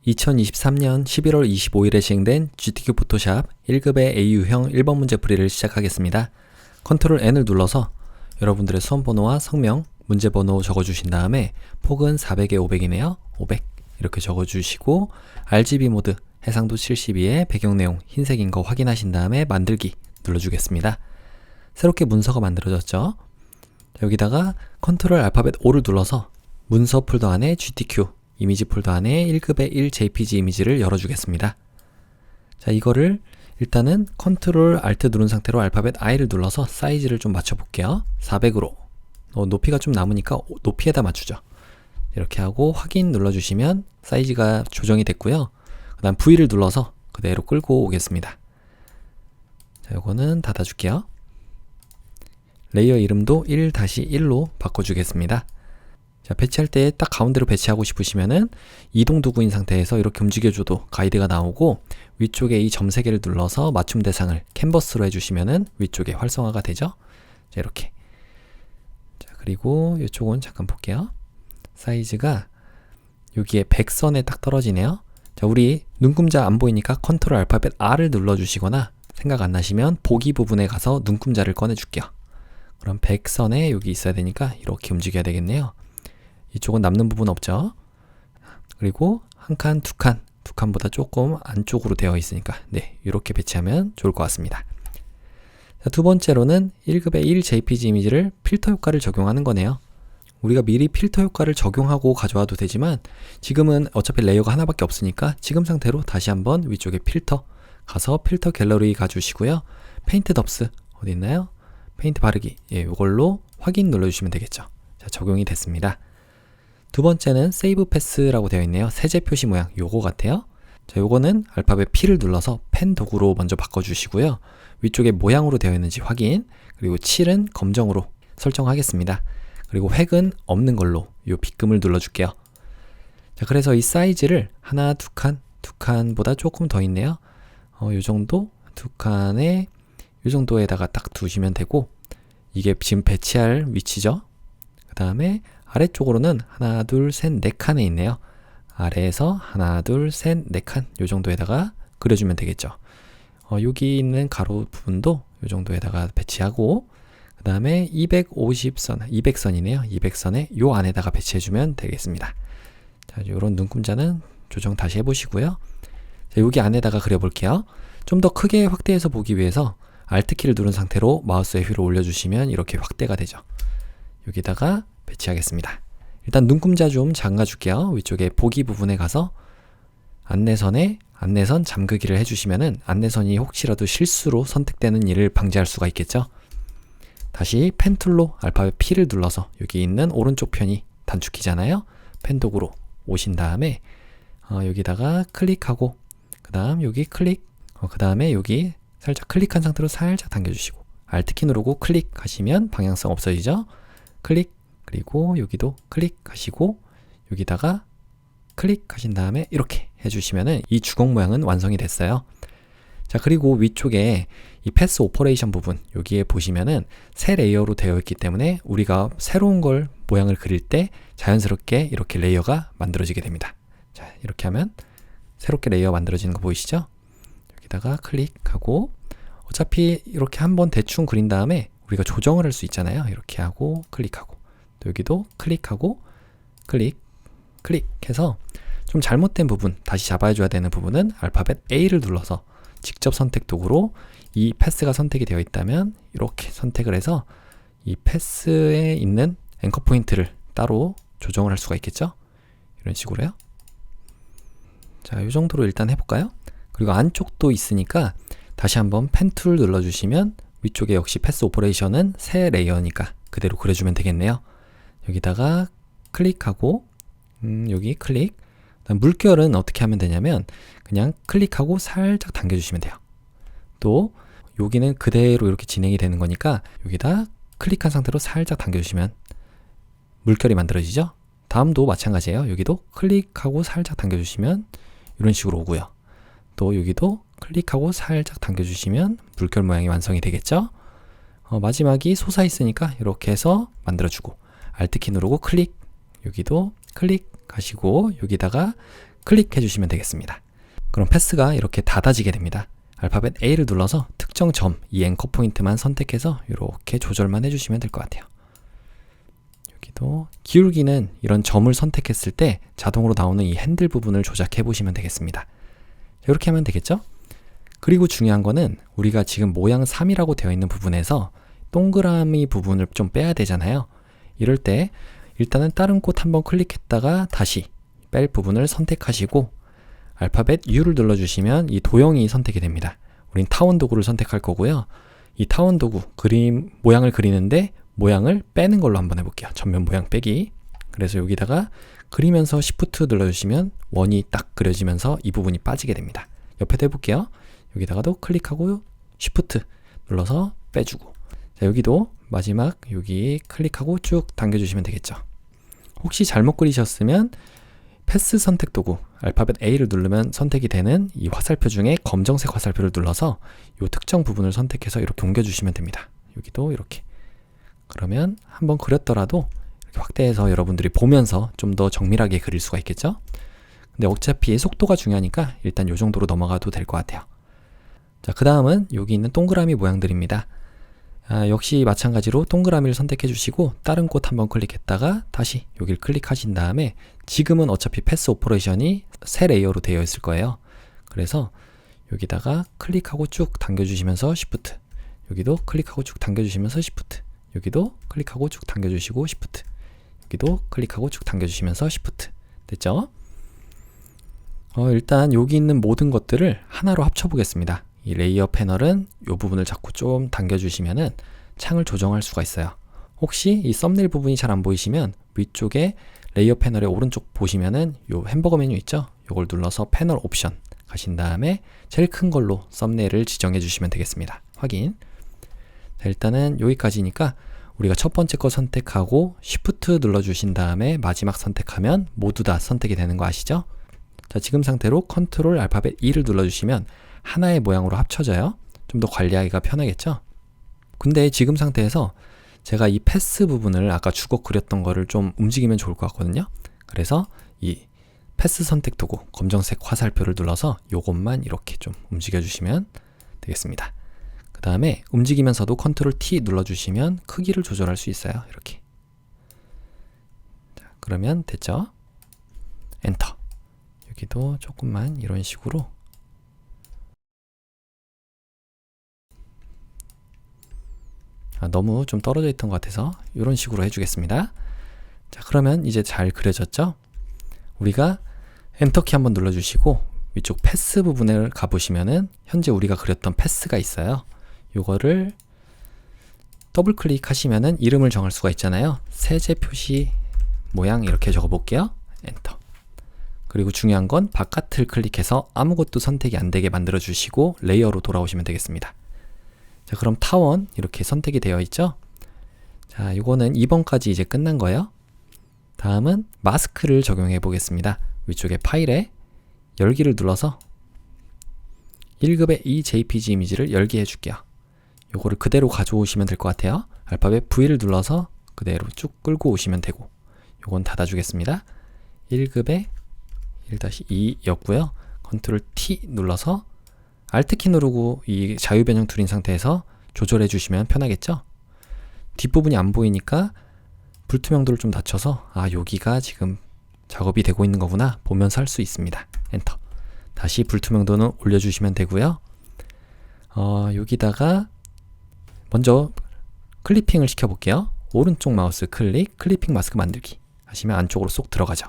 2023년 11월 25일에 시행된 GTQ 포토샵 1급의 AU형 1번 문제 풀이를 시작하겠습니다. 컨트롤 N을 눌러서 여러분들의 수험번호와 성명, 문제번호 적어주신 다음에 폭은 400에 500이네요. 500 이렇게 적어주시고 RGB 모드 해상도 72에 배경내용 흰색인 거 확인하신 다음에 만들기 눌러주겠습니다. 새롭게 문서가 만들어졌죠. 여기다가 컨트롤 알파벳 O를 눌러서 문서 폴더 안에 GTQ 이미지 폴더 안에 1급의 1 JPG 이미지를 열어주겠습니다. 자, 이거를 일단은 컨트롤 알트 누른 상태로 알파벳 I를 눌러서 사이즈를 좀 맞춰볼게요. 400으로 높이가 좀 남으니까 높이에다 맞추죠. 이렇게 하고 확인 눌러주시면 사이즈가 조정이 됐고요. 그 다음 V를 눌러서 그대로 끌고 오겠습니다. 자, 요거는 닫아줄게요. 레이어 이름도 1-1로 바꿔주겠습니다. 자, 배치할 때 딱 가운데로 배치하고 싶으시면은 이동 도구인 상태에서 이렇게 움직여줘도 가이드가 나오고, 위쪽에 이 점 3개를 눌러서 맞춤 대상을 캔버스로 해주시면은 위쪽에 활성화가 되죠. 자, 이렇게. 자, 그리고 이쪽은 잠깐 볼게요. 사이즈가 여기에 100선에 딱 떨어지네요. 자, 우리 눈금자 안 보이니까 컨트롤 알파벳 R을 눌러주시거나 생각 안 나시면 보기 부분에 가서 눈금자를 꺼내줄게요. 그럼 100선에 여기 있어야 되니까 이렇게 움직여야 되겠네요. 이쪽은 남는 부분 없죠. 그리고 한 칸, 두 칸보다 조금 안쪽으로 되어 있으니까 네, 이렇게 배치하면 좋을 것 같습니다. 자, 두 번째로는 1급의 1 JPG 이미지를 필터 효과를 적용하는 거네요. 우리가 미리 필터 효과를 적용하고 가져와도 되지만 지금은 어차피 레이어가 하나밖에 없으니까 지금 상태로 다시 한번 위쪽에 필터 가서 필터 갤러리 가주시고요. 페인트 덥스 어디 있나요? 페인트 바르기, 예, 이걸로 확인 눌러주시면 되겠죠. 자, 적용이 됐습니다. 두 번째는 세이브 패스라고 되어 있네요. 세제 표시 모양 요거 같아요. 자, 요거는 알파벳 P를 눌러서 펜 도구로 먼저 바꿔주시고요. 위쪽에 모양으로 되어 있는지 확인, 그리고 7은 검정으로 설정하겠습니다. 그리고 획은 없는 걸로 요 빗금을 눌러줄게요. 자, 그래서 이 사이즈를 하나, 두 칸보다 조금 더 있네요. 요 정도, 두 칸에 요 정도에다가 딱 두시면 되고, 이게 지금 배치할 위치죠. 그 다음에 아래쪽으로는 하나, 둘, 셋, 네 칸에 있네요. 아래에서 하나, 둘, 셋, 네 칸 요 정도에다가 그려주면 되겠죠. 여기 있는 가로 부분도 요 정도에다가 배치하고, 그 다음에 200선이네요. 200선에 요 안에다가 배치해주면 되겠습니다. 자, 요런 눈금자는 조정 다시 해보시고요. 자, 여기 안에다가 그려볼게요. 좀 더 크게 확대해서 보기 위해서 Alt키를 누른 상태로 마우스의 휠을 올려주시면 이렇게 확대가 되죠. 여기다가 배치하겠습니다. 일단 눈금자 좀 잠가줄게요. 위쪽에 보기 부분에 가서 안내선에 안내선 잠그기를 해주시면은 안내선이 혹시라도 실수로 선택되는 일을 방지할 수가 있겠죠. 다시 펜 툴로 알파벳 P를 눌러서 여기 있는 오른쪽 편이 단축키잖아요. 펜 도구로 오신 다음에 여기다가 클릭하고, 그 다음 여기 클릭, 그 다음에 여기 살짝 클릭한 상태로 살짝 당겨주시고 Alt키 누르고 클릭하시면 방향성 없어지죠. 클릭, 그리고 여기도 클릭하시고 여기다가 클릭하신 다음에 이렇게 해주시면은 이 주걱 모양은 완성이 됐어요. 자, 그리고 위쪽에 이 패스 오퍼레이션 부분 여기에 보시면은 새 레이어로 되어 있기 때문에 우리가 새로운 걸 모양을 그릴 때 자연스럽게 이렇게 레이어가 만들어지게 됩니다. 자, 이렇게 하면 새롭게 레이어 만들어지는 거 보이시죠? 여기다가 클릭하고, 어차피 이렇게 한번 대충 그린 다음에 우리가 조정을 할 수 있잖아요. 이렇게 하고 클릭하고, 또 여기도 클릭하고 클릭해서 좀 잘못된 부분, 다시 잡아줘야 되는 부분은 알파벳 A를 눌러서 직접 선택 도구로 이 패스가 선택이 되어 있다면 이렇게 선택을 해서 이 패스에 있는 앵커 포인트를 따로 조정을 할 수가 있겠죠. 이런 식으로요. 자, 이 정도로 일단 해볼까요? 그리고 안쪽도 있으니까 다시 한번 펜 툴 눌러주시면 위쪽에 역시 패스 오퍼레이션은 새 레이어니까 그대로 그려주면 되겠네요. 여기다가 클릭하고 여기 클릭. 물결은 어떻게 하면 되냐면 그냥 클릭하고 살짝 당겨주시면 돼요. 또 여기는 그대로 이렇게 진행이 되는 거니까 여기다 클릭한 상태로 살짝 당겨주시면 물결이 만들어지죠. 다음도 마찬가지예요. 여기도 클릭하고 살짝 당겨주시면 이런 식으로 오고요. 또 여기도 클릭하고 살짝 당겨주시면 물결 모양이 완성이 되겠죠. 마지막이 솟아있으니까 이렇게 해서 만들어주고 Alt키 누르고 클릭, 여기도 클릭하시고 여기다가 클릭해 주시면 되겠습니다. 그럼 패스가 이렇게 닫아지게 됩니다. 알파벳 A를 눌러서 특정 점, 이 앵커 포인트만 선택해서 이렇게 조절만 해주시면 될 것 같아요. 여기도 기울기는 이런 점을 선택했을 때 자동으로 나오는 이 핸들 부분을 조작해 보시면 되겠습니다. 이렇게 하면 되겠죠? 그리고 중요한 거는 우리가 지금 모양 3이라고 되어 있는 부분에서 동그라미 부분을 좀 빼야 되잖아요. 이럴 때 일단은 다른 곳 한번 클릭했다가 다시 뺄 부분을 선택하시고 알파벳 U를 눌러주시면 이 도형이 선택이 됩니다. 우린 타원 도구를 선택할 거고요. 이 타원 도구, 그림 모양을 그리는데 모양을 빼는 걸로 한번 해볼게요. 전면 모양 빼기. 그래서 여기다가 그리면서 Shift 눌러주시면 원이 딱 그려지면서 이 부분이 빠지게 됩니다. 옆에도 해볼게요. 여기다가도 클릭하고 Shift 눌러서 빼주고, 자, 여기도 마지막 여기 클릭하고 쭉 당겨주시면 되겠죠. 혹시 잘못 그리셨으면 패스 선택 도구 알파벳 A를 누르면 선택이 되는 이 화살표 중에 검정색 화살표를 눌러서 이 특정 부분을 선택해서 이렇게 옮겨주시면 됩니다. 여기도 이렇게. 그러면 한번 그렸더라도 이렇게 확대해서 여러분들이 보면서 좀 더 정밀하게 그릴 수가 있겠죠? 근데 어차피 속도가 중요하니까 일단 이 정도로 넘어가도 될 것 같아요. 자, 그 다음은 여기 있는 동그라미 모양들입니다. 역시 마찬가지로 동그라미를 선택해 주시고 다른 곳 한번 클릭했다가 다시 여기를 클릭하신 다음에 지금은 어차피 패스 오퍼레이션이 새 레이어로 되어 있을 거예요. 그래서 여기다가 클릭하고 쭉 당겨주시면서 Shift, 여기도 클릭하고 쭉 당겨주시면서 Shift, 여기도 클릭하고 쭉 당겨주시고 Shift, 여기도 클릭하고 쭉 당겨주시면서 Shift. 됐죠? 일단 여기 있는 모든 것들을 하나로 합쳐보겠습니다. 이 레이어 패널은 이 부분을 자꾸 좀 당겨주시면은 창을 조정할 수가 있어요. 혹시 이 썸네일 부분이 잘 안 보이시면 위쪽에 레이어 패널의 오른쪽 보시면은 요 햄버거 메뉴 있죠? 요걸 눌러서 패널 옵션 가신 다음에 제일 큰 걸로 썸네일을 지정해 주시면 되겠습니다. 확인. 자, 일단은 여기까지니까 우리가 첫 번째 거 선택하고 Shift 눌러주신 다음에 마지막 선택하면 모두 다 선택이 되는 거 아시죠? 자, 지금 상태로 컨트롤 알파벳 E를 눌러주시면 하나의 모양으로 합쳐져요. 좀 더 관리하기가 편하겠죠? 근데 지금 상태에서 제가 이 패스 부분을 아까 주걱 그렸던 거를 좀 움직이면 좋을 것 같거든요. 그래서 이 패스 선택 도구 검정색 화살표를 눌러서 요것만 이렇게 좀 움직여 주시면 되겠습니다. 그 다음에 움직이면서도 컨트롤 T 눌러주시면 크기를 조절할 수 있어요. 이렇게. 자, 그러면 됐죠? 엔터. 여기도 조금만 이런 식으로 너무 좀 떨어져 있던 것 같아서 이런 식으로 해주겠습니다. 자, 그러면 이제 잘 그려졌죠? 우리가 엔터키 한번 눌러주시고 위쪽 패스 부분을 가보시면은 현재 우리가 그렸던 패스가 있어요. 요거를 더블 클릭하시면은 이름을 정할 수가 있잖아요. 세제 표시 모양 이렇게 적어볼게요. 엔터. 그리고 중요한 건 바깥을 클릭해서 아무것도 선택이 안 되게 만들어 주시고 레이어로 돌아오시면 되겠습니다. 자, 그럼 타원 이렇게 선택이 되어 있죠? 자, 이거는 2번까지 이제 끝난 거예요. 다음은 마스크를 적용해 보겠습니다. 위쪽에 파일에 열기를 눌러서 1급의 이 JPG 이미지를 열기 해줄게요. 요거를 그대로 가져오시면 될 것 같아요. 알파벳 V를 눌러서 그대로 쭉 끌고 오시면 되고, 요건 닫아주겠습니다. 1급의 1-2였고요. 컨트롤 T 눌러서 Alt키 누르고 이 자유변형 툴인 상태에서 조절해 주시면 편하겠죠? 뒷부분이 안 보이니까 불투명도를 좀 낮춰서 여기가 지금 작업이 되고 있는 거구나 보면서 할 수 있습니다. 엔터. 다시 불투명도는 올려주시면 되고요. 여기다가 먼저 클리핑을 시켜볼게요. 오른쪽 마우스 클릭, 클리핑 마스크 만들기 하시면 안쪽으로 쏙 들어가죠.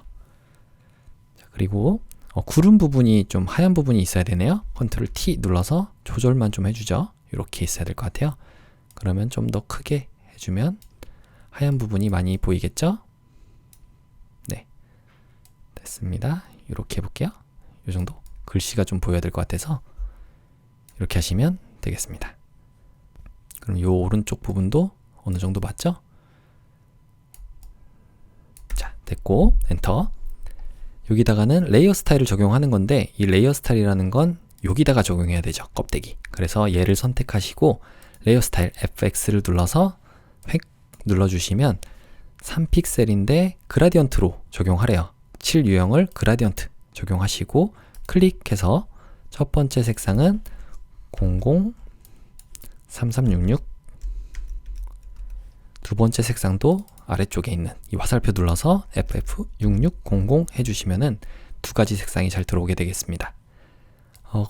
자, 그리고 구름 부분이 좀 하얀 부분이 있어야 되네요. 컨트롤 T 눌러서 조절만 좀 해주죠. 이렇게 있어야 될 것 같아요. 그러면 좀 더 크게 해주면 하얀 부분이 많이 보이겠죠? 네, 됐습니다. 이렇게 해볼게요. 이 정도 글씨가 좀 보여야 될 것 같아서 이렇게 하시면 되겠습니다. 그럼 이 오른쪽 부분도 어느 정도 맞죠? 자, 됐고 엔터. 여기다가는 레이어 스타일을 적용하는 건데 이 레이어 스타일이라는 건 여기다가 적용해야 되죠. 껍데기. 그래서 얘를 선택하시고 레이어 스타일 FX를 눌러서 획 눌러주시면 3픽셀인데 그라디언트로 적용하래요. 7 유형을 그라디언트 적용하시고 클릭해서 첫 번째 색상은 003366, 두 번째 색상도 아래쪽에 있는 이 화살표 눌러서 FF6600 해주시면은 두 가지 색상이 잘 들어오게 되겠습니다.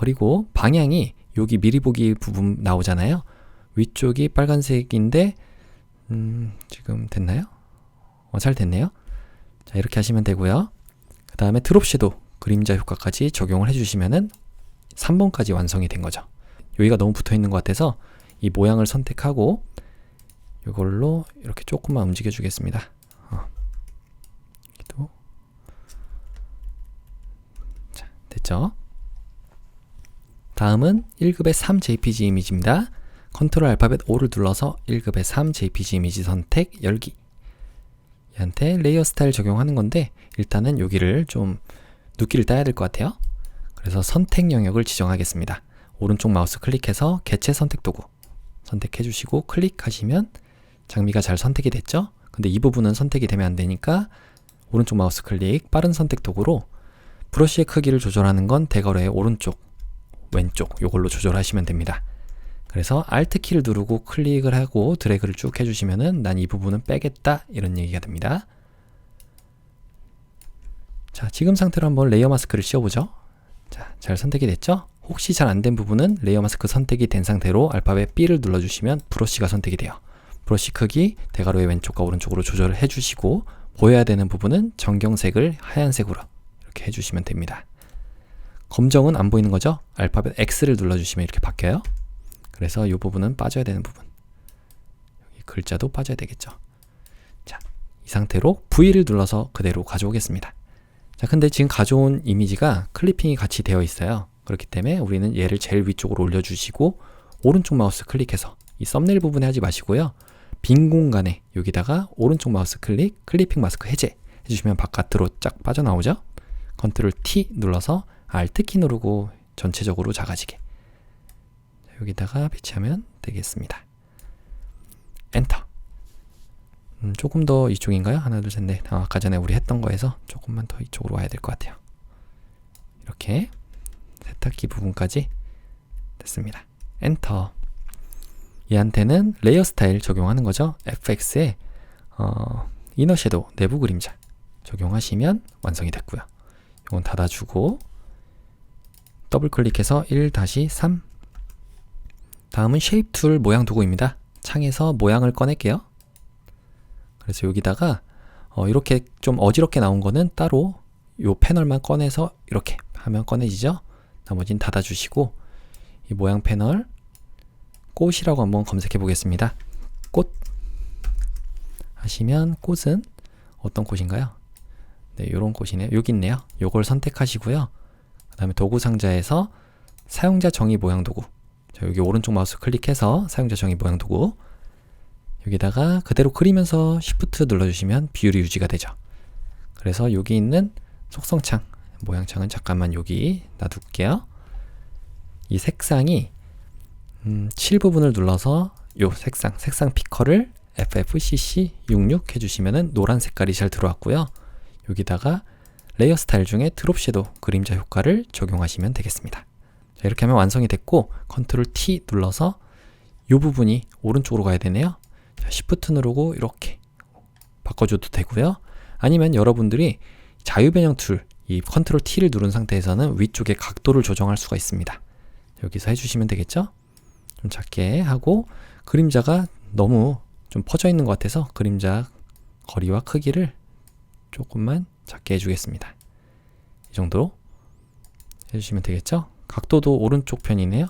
그리고 방향이 여기 미리 보기 부분 나오잖아요. 위쪽이 빨간색인데 지금 됐나요? 잘 됐네요. 자, 이렇게 하시면 되고요. 그 다음에 드롭 섀도우 그림자 효과까지 적용을 해주시면은 3번까지 완성이 된 거죠. 여기가 너무 붙어 있는 것 같아서 이 모양을 선택하고 이걸로 이렇게 조금만 움직여 주겠습니다. 자, 됐죠? 다음은 1급의 3 JPG 이미지입니다. 컨트롤 알파벳 O를 눌러서 1급의 3 JPG 이미지 선택 열기. 얘한테 레이어 스타일 적용하는 건데 일단은 여기를 좀 눕기를 따야 될 것 같아요. 그래서 선택 영역을 지정하겠습니다. 오른쪽 마우스 클릭해서 개체 선택 도구 선택해 주시고 클릭하시면 장미가 잘 선택이 됐죠? 근데 이 부분은 선택이 되면 안 되니까 오른쪽 마우스 클릭 빠른 선택 도구로 브러쉬의 크기를 조절하는 건 대괄호의 오른쪽, 왼쪽 요걸로 조절하시면 됩니다. 그래서 Alt 키를 누르고 클릭을 하고 드래그를 쭉 해주시면은 난 이 부분은 빼겠다 이런 얘기가 됩니다. 자, 지금 상태로 한번 레이어 마스크를 씌워보죠. 자, 잘 선택이 됐죠? 혹시 잘 안 된 부분은 레이어 마스크 선택이 된 상태로 알파벳 B를 눌러주시면 브러쉬가 선택이 돼요. 브러쉬 크기 대괄호의 왼쪽과 오른쪽으로 조절을 해주시고 보여야 되는 부분은 정경색을 하얀색으로 이렇게 해주시면 됩니다. 검정은 안 보이는 거죠? 알파벳 X를 눌러주시면 이렇게 바뀌어요. 그래서 이 부분은 빠져야 되는 부분. 여기 글자도 빠져야 되겠죠. 자, 이 상태로 V를 눌러서 그대로 가져오겠습니다. 자, 근데 지금 가져온 이미지가 클리핑이 같이 되어 있어요. 그렇기 때문에 우리는 얘를 제일 위쪽으로 올려주시고 오른쪽 마우스 클릭해서 이 썸네일 부분에 하지 마시고요. 빈 공간에 여기다가 오른쪽 마우스 클릭, 클리핑 마스크 해제 해주시면 바깥으로 쫙 빠져나오죠. 컨트롤 T 눌러서 Alt 키 누르고 전체적으로 작아지게 여기다가 배치하면 되겠습니다. 엔터. 조금 더 이쪽인가요? 하나, 둘, 셋, 넷. 아까 전에 우리 했던 거에서 조금만 더 이쪽으로 와야 될 것 같아요. 이렇게 세탁기 부분까지 됐습니다. 엔터. 얘한테는 레이어 스타일 적용하는 거죠. FX에 이너 섀도우 내부 그림자 적용하시면 완성이 됐고요. 이건 닫아주고 더블 클릭해서 1-3. 다음은 쉐입 툴 모양 도구입니다. 창에서 모양을 꺼낼게요. 그래서 여기다가 이렇게 좀 어지럽게 나온 거는 따로 요 패널만 꺼내서 이렇게 하면 꺼내지죠. 나머지는 닫아주시고 이 모양 패널 꽃이라고 한번 검색해 보겠습니다. 꽃 하시면 꽃은 어떤 꽃인가요? 네, 요런 꽃이네요. 여기 있네요. 요걸 선택하시고요. 그 다음에 도구 상자에서 사용자 정의 모양 도구. 자, 여기 오른쪽 마우스 클릭해서 사용자 정의 모양 도구. 여기다가 그대로 그리면서 Shift 눌러주시면 비율이 유지가 되죠. 그래서 여기 있는 속성창, 모양창은 잠깐만 여기 놔둘게요. 이 색상이 7 부분을 눌러서 요 색상 피커를 FFCC66 해주시면은 노란 색깔이 잘 들어왔고요. 여기다가 레이어 스타일 중에 드롭 섀도우 그림자 효과를 적용하시면 되겠습니다. 자, 이렇게 하면 완성이 됐고 컨트롤 T 눌러서 요 부분이 오른쪽으로 가야 되네요. 자, Shift 누르고 이렇게 바꿔줘도 되고요. 아니면 여러분들이 자유 변형 툴, 이 컨트롤 T를 누른 상태에서는 위쪽에 각도를 조정할 수가 있습니다. 여기서 해주시면 되겠죠? 좀 작게 하고 그림자가 너무 좀 퍼져 있는 것 같아서 그림자 거리와 크기를 조금만 작게 해주겠습니다. 이 정도로 해주시면 되겠죠? 각도도 오른쪽 편이네요.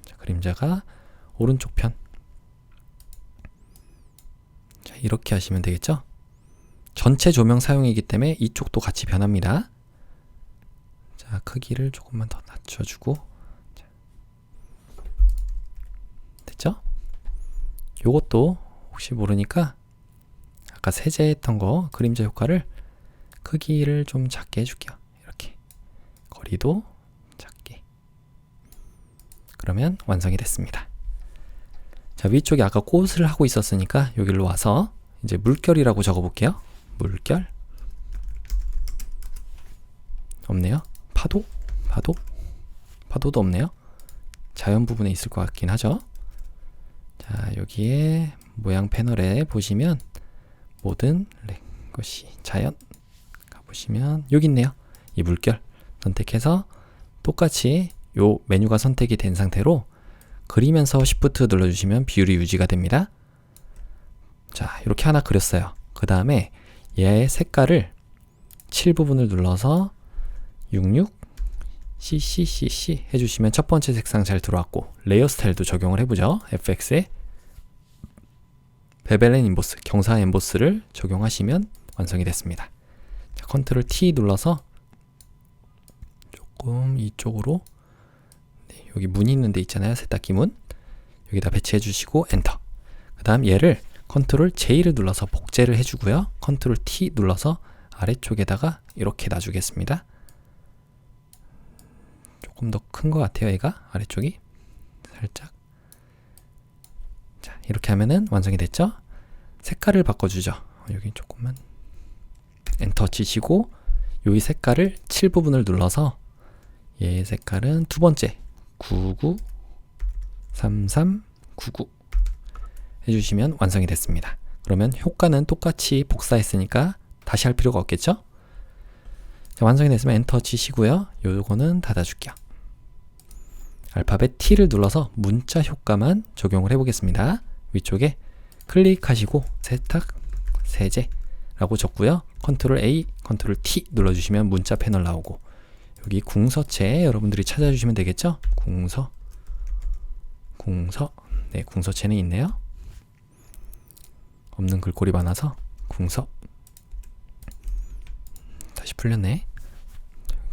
자, 그림자가 오른쪽 편. 자, 이렇게 하시면 되겠죠? 전체 조명 사용이기 때문에 이쪽도 같이 변합니다. 자, 크기를 조금만 더 낮춰주고. 자, 됐죠? 요것도 혹시 모르니까 아까 세제했던 거 그림자 효과를 크기를 좀 작게 해줄게요. 이렇게 거리도 작게. 그러면 완성이 됐습니다. 자, 위쪽에 아까 꽃을 하고 있었으니까 여기로 와서 이제 물결이라고 적어 볼게요. 물결. 없네요. 파도도 없네요. 자연 부분에 있을 것 같긴 하죠. 자, 여기에 모양 패널에 보시면 모든 것이 자연 가보시면 여기 있네요. 이 물결 선택해서 똑같이 요 메뉴가 선택이 된 상태로 그리면서 Shift 눌러주시면 비율이 유지가 됩니다. 자, 이렇게 하나 그렸어요. 그 다음에 얘의 색깔을 7 부분을 눌러서 66 CCCC 해주시면 첫 번째 색상 잘 들어왔고, 레이어 스타일도 적용을 해보죠. FX에 베벨 앤 인보스, 경사 엠보스를 적용하시면 완성이 됐습니다. 자, 컨트롤 T 눌러서 조금 이쪽으로, 네, 여기 문이 있는 데 있잖아요. 세탁기 문. 여기다 배치해 주시고 엔터. 그 다음 얘를 컨트롤 J를 눌러서 복제를 해주고요. 컨트롤 T 눌러서 아래쪽에다가 이렇게 놔주겠습니다. 조금 더 큰 것 같아요. 얘가 아래쪽이 살짝. 자, 이렇게 하면은 완성이 됐죠. 색깔을 바꿔주죠. 여기 조금만 엔터 치시고 여기 색깔을 7 부분을 눌러서 얘 색깔은 두 번째 99 33 99 해주시면 완성이 됐습니다. 그러면 효과는 똑같이 복사했으니까 다시 할 필요가 없겠죠? 자, 완성이 됐으면 엔터 치시고요. 요거는 닫아줄게요. 알파벳 T를 눌러서 문자 효과만 적용을 해보겠습니다. 위쪽에 클릭하시고 세탁, 세제라고 적고요. 컨트롤 A, 컨트롤 T 눌러주시면 문자 패널 나오고, 여기 궁서체 여러분들이 찾아주시면 되겠죠? 궁서. 네, 궁서체는 있네요. 없는 글꼴이 많아서 궁서. 다시 풀렸네.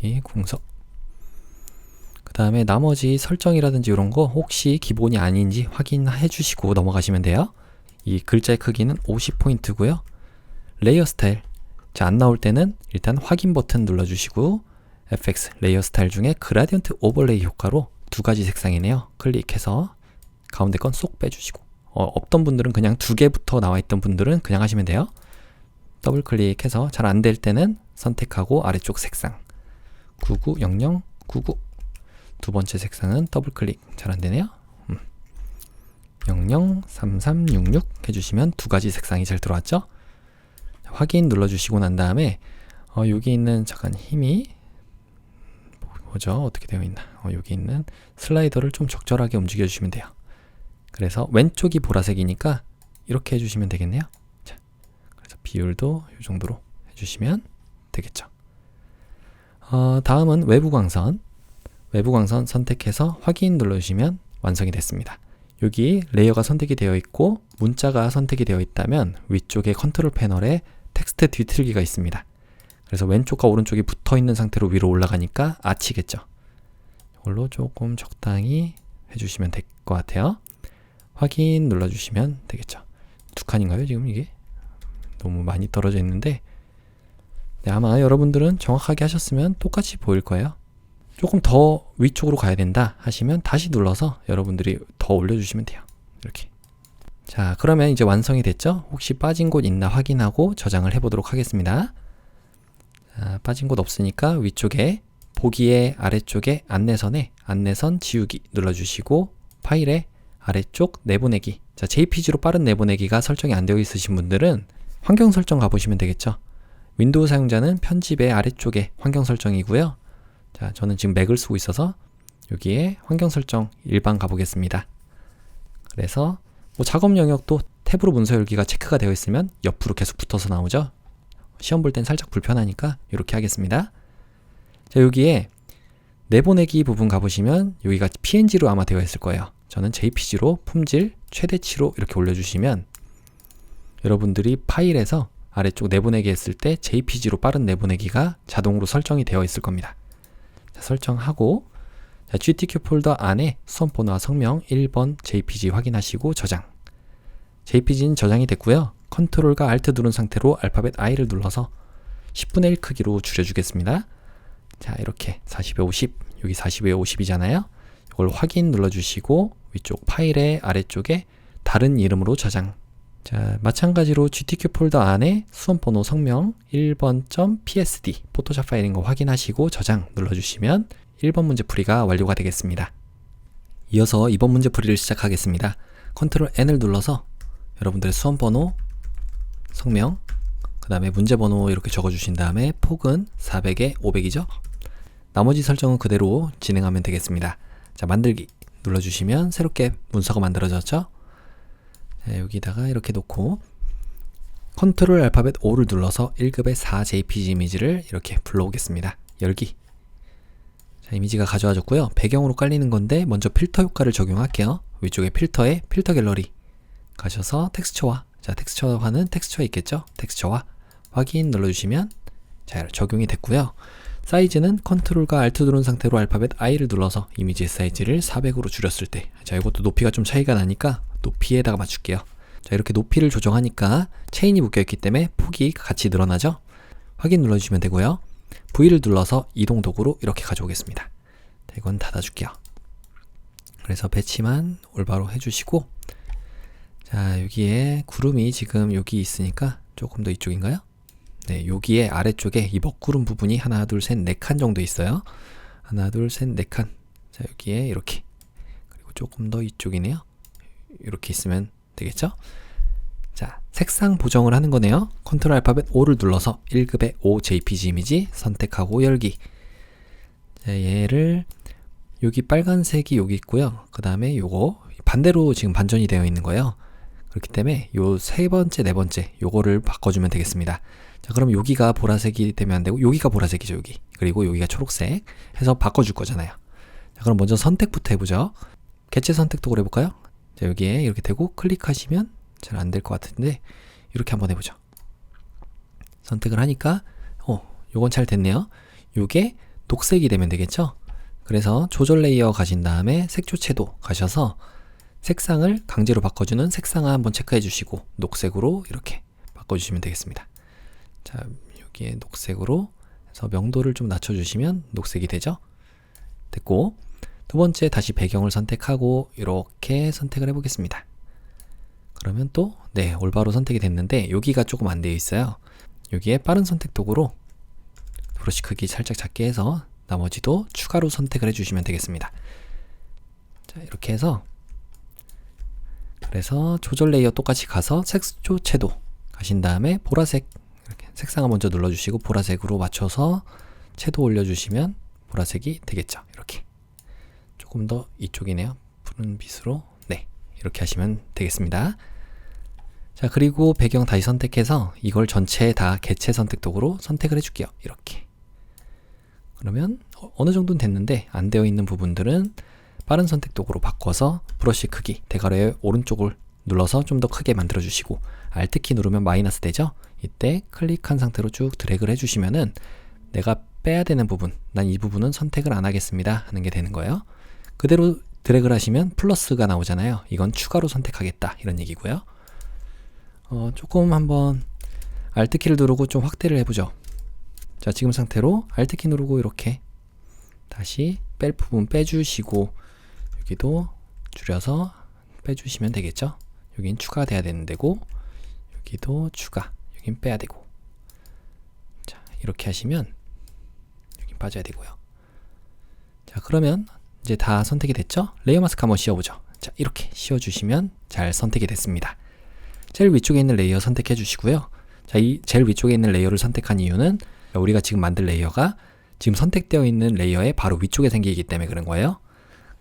여기 궁서. 그 다음에 나머지 설정이라든지 이런 거 혹시 기본이 아닌지 확인해 주시고 넘어가시면 돼요. 이 글자의 크기는 50포인트고요. 레이어 스타일, 자, 안 나올 때는 일단 확인 버튼 눌러주시고 FX 레이어 스타일 중에 그라디언트 오버레이 효과로 두 가지 색상이네요. 클릭해서 가운데 건 쏙 빼주시고, 없던 분들은 그냥 두 개부터 나와 있던 분들은 그냥 하시면 돼요. 더블 클릭해서 잘 안 될 때는 선택하고 아래쪽 색상 990099 두 번째 색상은 더블 클릭. 잘 안 되네요. 003366 해주시면 두 가지 색상이 잘 들어왔죠. 확인 눌러주시고 난 다음에 여기 있는 잠깐 힘이 뭐죠? 어떻게 되어 있나? 여기 있는 슬라이더를 좀 적절하게 움직여 주시면 돼요. 그래서 왼쪽이 보라색이니까 이렇게 해주시면 되겠네요. 자, 그래서 비율도 이 정도로 해주시면 되겠죠. 다음은 외부 광선. 외부 광선 선택해서 확인 눌러주시면 완성이 됐습니다. 여기 레이어가 선택이 되어 있고 문자가 선택이 되어 있다면 위쪽에 컨트롤 패널에 텍스트 뒤틀기가 있습니다. 그래서 왼쪽과 오른쪽이 붙어 있는 상태로 위로 올라가니까 아치겠죠. 이걸로 조금 적당히 해주시면 될 것 같아요. 확인 눌러주시면 되겠죠. 두 칸인가요? 지금 이게 너무 많이 떨어져 있는데, 네, 아마 여러분들은 정확하게 하셨으면 똑같이 보일 거예요. 조금 더 위쪽으로 가야 된다 하시면 다시 눌러서 여러분들이 더 올려주시면 돼요. 이렇게. 자, 그러면 이제 완성이 됐죠? 혹시 빠진 곳 있나 확인하고 저장을 해보도록 하겠습니다. 자, 빠진 곳 없으니까 위쪽에 보기의 아래쪽에 안내선에 안내선 지우기 눌러주시고, 파일에 아래쪽 내보내기. 자, JPG로 빠른 내보내기가 설정이 안 되어 있으신 분들은 환경 설정 가보시면 되겠죠? 윈도우 사용자는 편집의 아래쪽에 환경 설정이고요. 자, 저는 지금 맥을 쓰고 있어서 여기에 환경 설정 일반 가보겠습니다. 그래서 뭐 작업 영역도 탭으로 문서 열기가 체크가 되어 있으면 옆으로 계속 붙어서 나오죠. 시험 볼 땐 살짝 불편하니까 이렇게 하겠습니다. 자, 여기에 내보내기 부분 가보시면 여기가 PNG로 아마 되어 있을 거예요. 저는 JPG로 품질 최대치로 이렇게 올려주시면 여러분들이 파일에서 아래쪽 내보내기 했을 때 JPG로 빠른 내보내기가 자동으로 설정이 되어 있을 겁니다. 자, 설정하고, 자, GTK 폴더 안에 수험번호와 성명 1번 JPG 확인하시고 저장. JPG는 저장이 됐고요. 컨트롤과 Alt 누른 상태로 알파벳 I를 눌러서 10분의 1 크기로 줄여주겠습니다. 자, 이렇게 40에 50, 여기 40에 50이잖아요. 이걸 확인 눌러주시고 위쪽 파일의 아래쪽에 다른 이름으로 저장. 자, 마찬가지로 GTK 폴더 안에 수험번호 성명 1번.psd 포토샵 파일인 거 확인하시고 저장 눌러주시면 1번 문제 풀이가 완료가 되겠습니다. 이어서 2번 문제 풀이를 시작하겠습니다. 컨트롤 N을 눌러서 여러분들의 수험번호, 성명, 그 다음에 문제번호 이렇게 적어주신 다음에 폭은 400에 500이죠? 나머지 설정은 그대로 진행하면 되겠습니다. 자, 만들기 눌러주시면 새롭게 문서가 만들어졌죠? 자, 여기다가 이렇게 놓고 컨트롤 알파벳 O를 눌러서 1급의 4JPG 이미지를 이렇게 불러오겠습니다. 열기. 자, 이미지가 가져와졌고요. 배경으로 깔리는 건데 먼저 필터 효과를 적용할게요. 위쪽에 필터에 필터 갤러리 가셔서 텍스처화. 자, 텍스처화는 텍스처에 있겠죠? 텍스처화 확인 눌러주시면 자, 적용이 됐고요. 사이즈는 컨트롤과 알트 누른 상태로 알파벳 I를 눌러서 이미지의 사이즈를 400으로 줄였을 때, 자, 이것도 높이가 좀 차이가 나니까 높이에다가 맞출게요. 자, 이렇게 높이를 조정하니까 체인이 묶여있기 때문에 폭이 같이 늘어나죠? 확인 눌러주시면 되고요. V를 눌러서 이동 도구로 이렇게 가져오겠습니다. 자, 이건 닫아줄게요. 그래서 배치만 올바로 해주시고, 자, 여기에 구름이 지금 여기 있으니까 조금 더 이쪽인가요? 네, 여기에 아래쪽에 이 먹구름 부분이 하나, 둘, 셋, 네 칸 정도 있어요. 하나, 둘, 셋, 네 칸. 자, 여기에 이렇게. 그리고 조금 더 이쪽이네요. 이렇게 있으면 되겠죠? 자, 색상 보정을 하는 거네요. 컨트롤 알파벳 O를 눌러서 1급의 O JPG 이미지 선택하고 열기. 자, 얘를 여기 빨간색이 여기 있고요. 그 다음에 요거 반대로 지금 반전이 되어 있는 거예요. 그렇기 때문에 요 세 번째, 네 번째 요거를 바꿔주면 되겠습니다. 자, 그럼 여기가 보라색이 되면 안 되고 여기가 보라색이죠, 여기. 그리고 여기가 초록색 해서 바꿔줄 거잖아요. 자, 그럼 먼저 선택부터 해보죠. 개체 선택 도구를 해볼까요? 자, 여기에 이렇게 되고 클릭하시면 잘 안 될 것 같은데 이렇게 한번 해보죠. 선택을 하니까 요건 잘 됐네요. 요게 녹색이 되면 되겠죠? 그래서 조절 레이어 가신 다음에 색조 채도 가셔서 색상을 강제로 바꿔주는 색상화 한번 체크해 주시고 녹색으로 이렇게 바꿔주시면 되겠습니다. 자, 여기에 녹색으로 해서 명도를 좀 낮춰주시면 녹색이 되죠? 됐고, 두 번째 다시 배경을 선택하고 이렇게 선택을 해보겠습니다. 그러면 또 네, 올바로 선택이 됐는데 여기가 조금 안 되어 있어요. 여기에 빠른 선택 도구로 브러쉬 크기 살짝 작게 해서 나머지도 추가로 선택을 해주시면 되겠습니다. 자, 이렇게 해서 그래서 조절 레이어 똑같이 가서 색조 채도 가신 다음에 보라색 이렇게 색상을 먼저 눌러주시고 보라색으로 맞춰서 채도 올려주시면 보라색이 되겠죠. 이렇게 조금 더 이쪽이네요. 푸른 빛으로 네, 이렇게 하시면 되겠습니다. 자, 그리고 배경 다시 선택해서 이걸 전체 다 개체 선택 도구로 선택을 해줄게요. 이렇게 그러면 어느 정도는 됐는데 안 되어 있는 부분들은 빠른 선택 도구로 바꿔서 브러쉬 크기 대괄호의 오른쪽을 눌러서 좀 더 크게 만들어 주시고 Alt키 누르면 마이너스 되죠? 이때 클릭한 상태로 쭉 드래그를 해주시면은 내가 빼야 되는 부분, 난 이 부분은 선택을 안 하겠습니다 하는 게 되는 거예요. 그대로 드래그를 하시면 플러스가 나오잖아요. 이건 추가로 선택하겠다 이런 얘기고요. 조금 한번 Alt키를 누르고 좀 확대를 해보죠. 자, 지금 상태로 Alt키 누르고 이렇게 다시 뺄 부분 빼주시고 여기도 줄여서 빼주시면 되겠죠. 여긴 추가돼야 되는 데고 여기도 추가, 여긴 빼야 되고. 자, 이렇게 하시면 여긴 빠져야 되고요. 자, 그러면 이제 다 선택이 됐죠? 레이어 마스크 한번 씌워보죠. 자, 이렇게 씌워주시면 잘 선택이 됐습니다. 제일 위쪽에 있는 레이어 선택해 주시고요. 자, 이 제일 위쪽에 있는 레이어를 선택한 이유는 우리가 지금 만들 레이어가 지금 선택되어 있는 레이어의 바로 위쪽에 생기기 때문에 그런 거예요.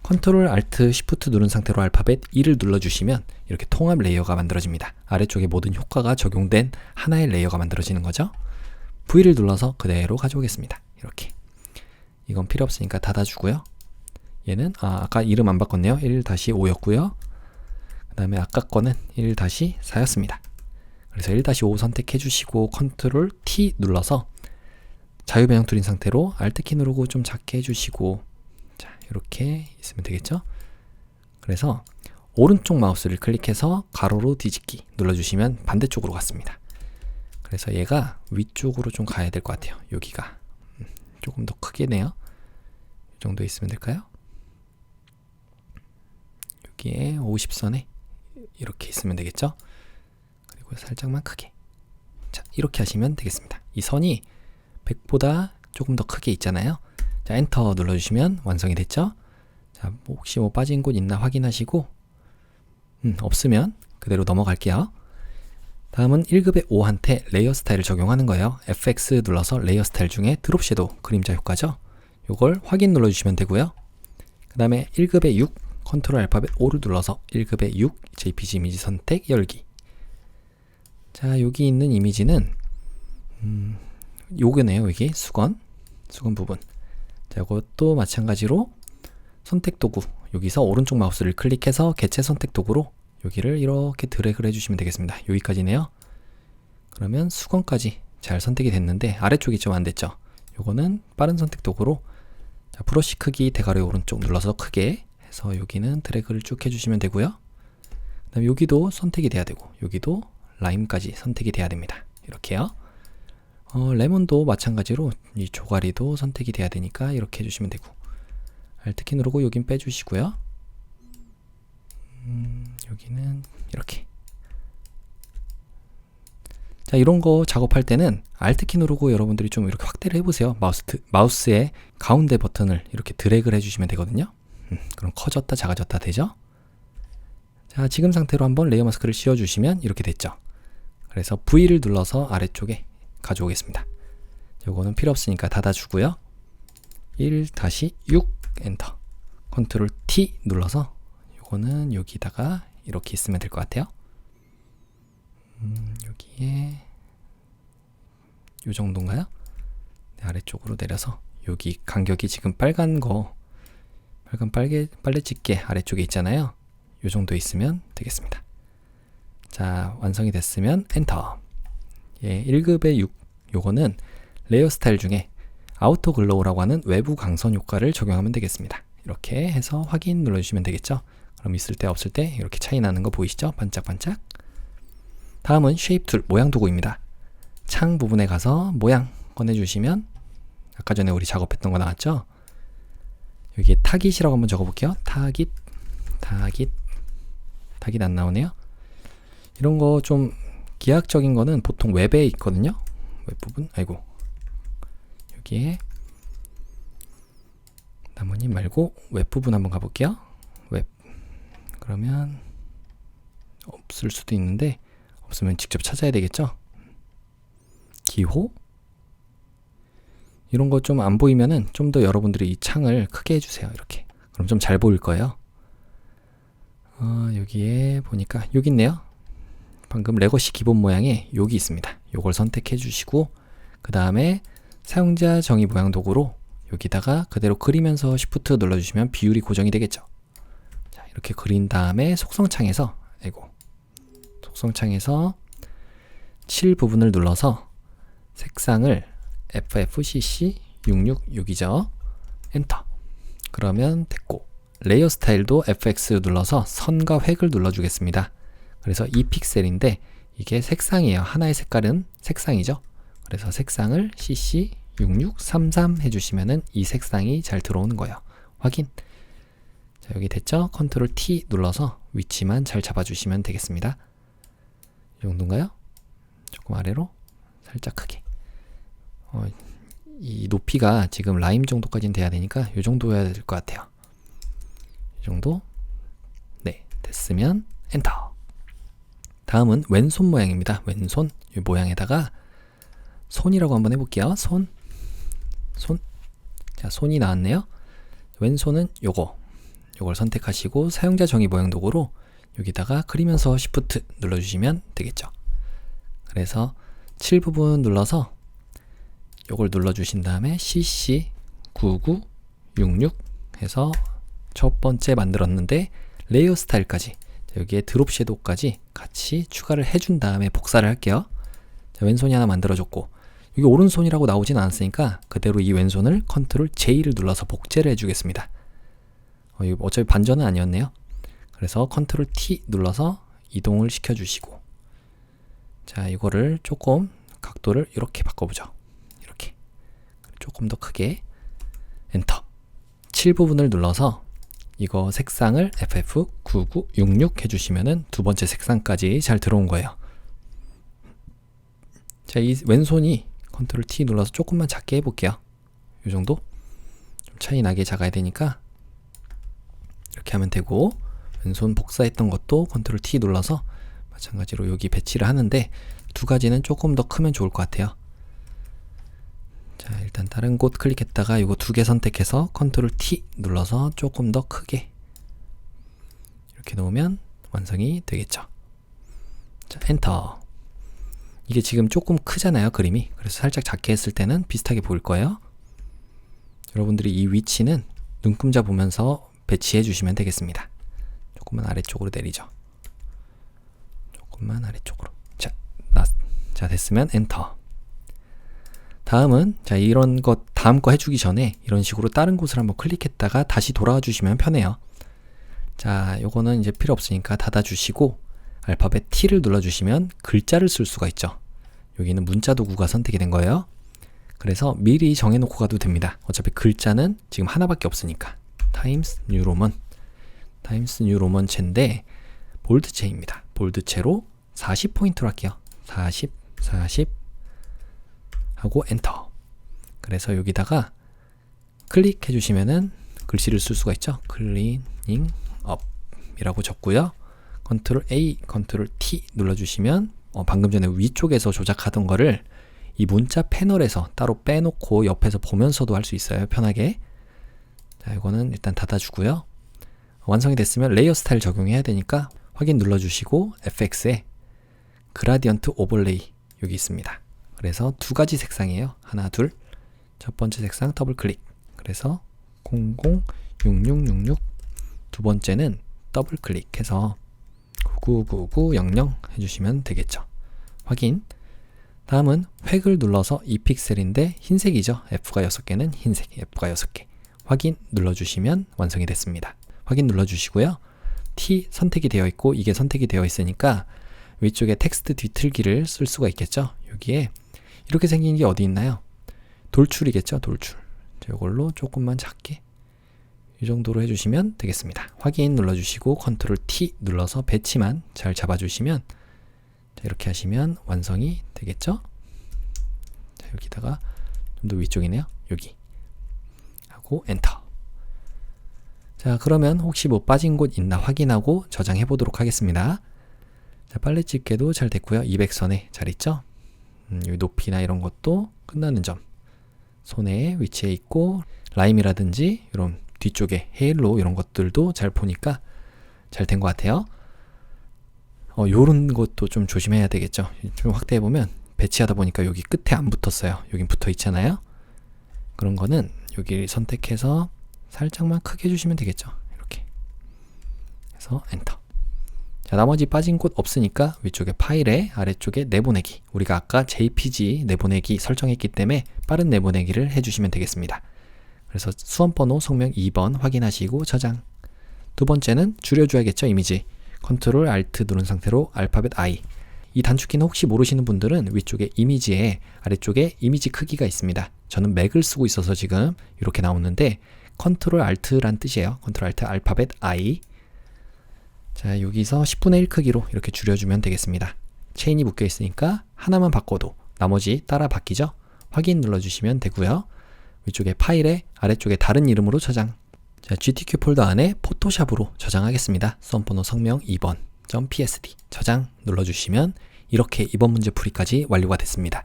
컨트롤 알트 쉬프트 누른 상태로 알파벳 E를 눌러주시면 이렇게 통합 레이어가 만들어집니다. 아래쪽에 모든 효과가 적용된 하나의 레이어가 만들어지는 거죠. V를 눌러서 그대로 가져오겠습니다. 이렇게. 이건 필요 없으니까 닫아주고요. 얘는 아까 이름 안 바꿨네요. 1-5였고요. 그 다음에 아까 거는 1-4였습니다. 그래서 1-5 선택해 주시고 컨트롤 T 눌러서 자유변형 툴인 상태로 Alt키 누르고 좀 작게 해주시고 자, 이렇게 있으면 되겠죠? 그래서 오른쪽 마우스를 클릭해서 가로로 뒤집기 눌러주시면 반대쪽으로 갔습니다. 그래서 얘가 위쪽으로 좀 가야 될 것 같아요. 여기가 조금 더 크게네요. 이 정도 있으면 될까요? 여기에 50선에 이렇게 있으면 되겠죠? 그리고 살짝만 크게. 자, 이렇게 하시면 되겠습니다. 이 선이 100보다 조금 더 크게 있잖아요. 자, 엔터 눌러주시면 완성이 됐죠. 자, 혹시 뭐 빠진 곳 있나 확인하시고 없으면 그대로 넘어갈게요. 다음은 1급의 5한테 레이어 스타일을 적용하는 거예요. FX 눌러서 레이어 스타일 중에 드롭 섀도우 그림자 효과죠. 요걸 확인 눌러주시면 되고요. 그 다음에 1급의 6 컨트롤 알파벳 5를 눌러서 1급의 6 JPG 이미지 선택 열기. 자, 여기 있는 이미지는 요거네요. 여기 수건 부분. 자, 이것도 마찬가지로 선택 도구, 여기서 오른쪽 마우스를 클릭해서 개체 선택 도구로 여기를 이렇게 드래그를 해주시면 되겠습니다. 여기까지네요. 그러면 수건까지 잘 선택이 됐는데 아래쪽이 좀 안됐죠. 요거는 빠른 선택 도구로, 자, 브러쉬 크기 대괄호 오른쪽 눌러서 크게 해서 여기는 드래그를 쭉 해주시면 되고요. 그 다음에 여기도 선택이 돼야 되고 여기도 라임까지 선택이 돼야 됩니다. 이렇게요. 레몬도 마찬가지로 이 조가리도 선택이 돼야 되니까 이렇게 해주시면 되고, Alt키 누르고 여긴 빼주시고요. 여기는 이렇게. 자, 이런 거 작업할 때는 Alt키 누르고 여러분들이 좀 이렇게 확대를 해보세요. 마우스의 가운데 버튼을 이렇게 드래그를 해주시면 되거든요. 그럼 커졌다 작아졌다 되죠? 자, 지금 상태로 한번 레이어 마스크를 씌워주시면 이렇게 됐죠. 그래서 V를 눌러서 아래쪽에 가져오겠습니다. 요거는 필요 없으니까 닫아주고요. 1-6 엔터. 컨트롤 T 눌러서 요거는 여기다가 이렇게 있으면 될 것 같아요. 여기에 요 정도인가요? 네, 아래쪽으로 내려서 여기 간격이 지금 빨간 빨래 집게 아래쪽에 있잖아요. 요 정도 있으면 되겠습니다. 자, 완성이 됐으면 엔터. 예, 1급의 6 요거는 레이어 스타일 중에 아우터 글로우라고 하는 외부 광선 효과를 적용하면 되겠습니다. 이렇게 해서 확인 눌러주시면 되겠죠. 그럼 있을 때 없을 때 이렇게 차이 나는 거 보이시죠? 반짝반짝. 다음은 쉐입 툴 모양 도구입니다. 창 부분에 가서 모양 꺼내주시면 아까 전에 우리 작업했던 거 나왔죠? 여기에 타깃이라고 한번 적어볼게요. 타깃 안 나오네요. 이런 거 좀 기하학적인 거는 보통 웹에 있거든요. 웹 부분, 아이고, 여기에 나뭇잎 말고 웹 부분 한번 가볼게요. 웹. 그러면 없을 수도 있는데 없으면 직접 찾아야 되겠죠. 기호 이런 거 좀 안 보이면은 좀 더 여러분들이 이 창을 크게 해주세요. 이렇게. 그럼 좀 잘 보일 거예요. 여기에 보니까 여기 있네요. 방금 레거시 기본 모양에 여기 있습니다. 요걸 선택해 주시고 그 다음에 사용자 정의 모양 도구로 여기다가 그대로 그리면서 Shift 눌러주시면 비율이 고정이 되겠죠. 자, 이렇게 그린 다음에 속성창에서 7 부분을 눌러서 색상을 FFCC 666이죠. 엔터. 그러면 됐고, 레이어 스타일도 FX 눌러서 선과 획을 눌러주겠습니다. 그래서 2픽셀인데 이게 색상이에요. 하나의 색깔은 색상이죠. 그래서 색상을 CC 6633 해주시면은 이 색상이 잘 들어오는 거예요. 확인. 자, 여기 됐죠? 컨트롤 T 눌러서 위치만 잘 잡아주시면 되겠습니다. 이 정도인가요? 조금 아래로 살짝 크게. 이 높이가 지금 라임 정도까지는 돼야 되니까 이 정도여야 될 것 같아요. 이 정도? 네, 됐으면 엔터. 다음은 왼손 모양입니다. 왼손 이 모양에다가 손이라고 한번 해볼게요. 손. 자, 손이 나왔네요. 왼손은 요걸 선택하시고 사용자 정의 모양 도구로 여기다가 그리면서 Shift 눌러주시면 되겠죠. 그래서 7 부분 눌러서 요걸 눌러주신 다음에 CC 9966 해서 첫 번째 만들었는데 레이어 스타일까지 여기에 드롭 섀도우까지 같이 추가를 해준 다음에 복사를 할게요. 자, 왼손이 하나 만들어졌고 여기 오른손이라고 나오진 않았으니까 그대로 이 왼손을 컨트롤 J를 눌러서 복제를 해주겠습니다. 어차피 반전은 아니었네요. 그래서 컨트롤 T 눌러서 이동을 시켜주시고, 자, 이거를 조금 각도를 이렇게 바꿔보죠. 이렇게 조금 더 크게 엔터. 7 부분을 눌러서 이거 색상을 FF9966 해주시면은 두 번째 색상까지 잘 들어온 거예요. 자, 이 왼손이 컨트롤 T 눌러서 조금만 작게 해볼게요. 이 정도? 좀 차이 나게 작아야 되니까 이렇게 하면 되고, 왼손 복사했던 것도 컨트롤 T 눌러서 마찬가지로 여기 배치를 하는데 두 가지는 조금 더 크면 좋을 것 같아요. 자, 일단 다른 곳 클릭했다가 이거 두 개 선택해서 컨트롤 T 눌러서 조금 더 크게 이렇게 놓으면 완성이 되겠죠. 자, 엔터. 이게 지금 조금 크잖아요, 그림이. 그래서 살짝 작게 했을 때는 비슷하게 보일 거예요. 여러분들이 이 위치는 눈금자 보면서 배치해 주시면 되겠습니다. 조금만 아래쪽으로 내리죠. 조금만 아래쪽으로. 자, 됐으면 엔터. 다음은, 자, 이런 것 다음 거 해주기 전에 이런 식으로 다른 곳을 한번 클릭했다가 다시 돌아와 주시면 편해요. 자, 요거는 이제 필요 없으니까 닫아주시고 알파벳 T를 눌러주시면 글자를 쓸 수가 있죠. 여기는 문자 도구가 선택이 된 거예요. 그래서 미리 정해놓고 가도 됩니다. 어차피 글자는 지금 하나밖에 없으니까. 타임스 뉴 로먼. 타임스 뉴 로먼체인데 볼드체입니다. 볼드체로 40포인트로 할게요. 40 하고 엔터. 그래서 여기다가 클릭해 주시면은 글씨를 쓸 수가 있죠. 클리닝 업 이라고 적고요. 컨트롤 A, 컨트롤 T 눌러주시면 방금 전에 위쪽에서 조작하던 거를 이 문자 패널에서 따로 빼놓고 옆에서 보면서도 할 수 있어요. 편하게. 자, 이거는 일단 닫아주고요. 완성이 됐으면 레이어 스타일 적용해야 되니까 확인 눌러주시고 FX에 그라디언트 오버레이 여기 있습니다. 그래서 두 가지 색상이에요. 하나, 둘. 첫 번째 색상 더블 클릭. 그래서 006666. 두 번째는 더블 클릭해서 999900 해주시면 되겠죠. 확인. 다음은 획을 눌러서 2픽셀인데 흰색이죠. F가 6개는 흰색, F가 6개. 확인 눌러주시면 완성이 됐습니다. 확인 눌러주시고요. T 선택이 되어 있고 이게 선택이 되어 있으니까 위쪽에 텍스트 뒤틀기를 쓸 수가 있겠죠. 여기에 이렇게 생긴 게 어디 있나요? 돌출이겠죠. 돌출. 이걸로 조금만 작게 이 정도로 해주시면 되겠습니다. 확인 눌러주시고 컨트롤 T 눌러서 배치만 잘 잡아주시면 자, 이렇게 하시면 완성이 되겠죠. 자, 여기다가 좀 더 위쪽이네요. 여기 하고 엔터. 자, 그러면 혹시 뭐 빠진 곳 있나 확인하고 저장해 보도록 하겠습니다. 자, 빨래 집게도 잘 됐고요. 200선에 잘 있죠. 여기 높이나 이런 것도 끝나는 점 손에 위치해 있고 라임이라든지 이런 뒤쪽에 헤일로 이런 것들도 잘 보니까 잘 된 것 같아요. 요런 것도 좀 조심해야 되겠죠. 좀 확대해 보면 배치하다 보니까 여기 끝에 안 붙었어요. 여긴 붙어 있잖아요. 그런 거는 여기 선택해서 살짝만 크게 해주시면 되겠죠. 이렇게 해서 엔터. 자, 나머지 빠진 곳 없으니까 위쪽에 파일에 아래쪽에 내보내기. 우리가 아까 JPG 내보내기 설정했기 때문에 빠른 내보내기를 해주시면 되겠습니다. 그래서 수험번호 성명 2번 확인하시고 저장. 두 번째는 줄여줘야겠죠. 이미지. 컨트롤 알트 누른 상태로 알파벳 I. 이 단축키는 혹시 모르시는 분들은 위쪽에 이미지에 아래쪽에 이미지 크기가 있습니다. 저는 맥을 쓰고 있어서 지금 이렇게 나오는데 컨트롤 알트란 뜻이에요. 컨트롤 알트 알파벳 I. 자, 여기서 10분의 1 크기로 이렇게 줄여주면 되겠습니다. 체인이 묶여 있으니까 하나만 바꿔도 나머지 따라 바뀌죠. 확인 눌러주시면 되고요. 위쪽에 파일에 아래쪽에 다른 이름으로 저장. 자, GTK 폴더 안에 포토샵으로 저장하겠습니다. 수험번호 성명 2번 .psd 저장 눌러주시면 이렇게 2번 문제 풀이까지 완료가 됐습니다.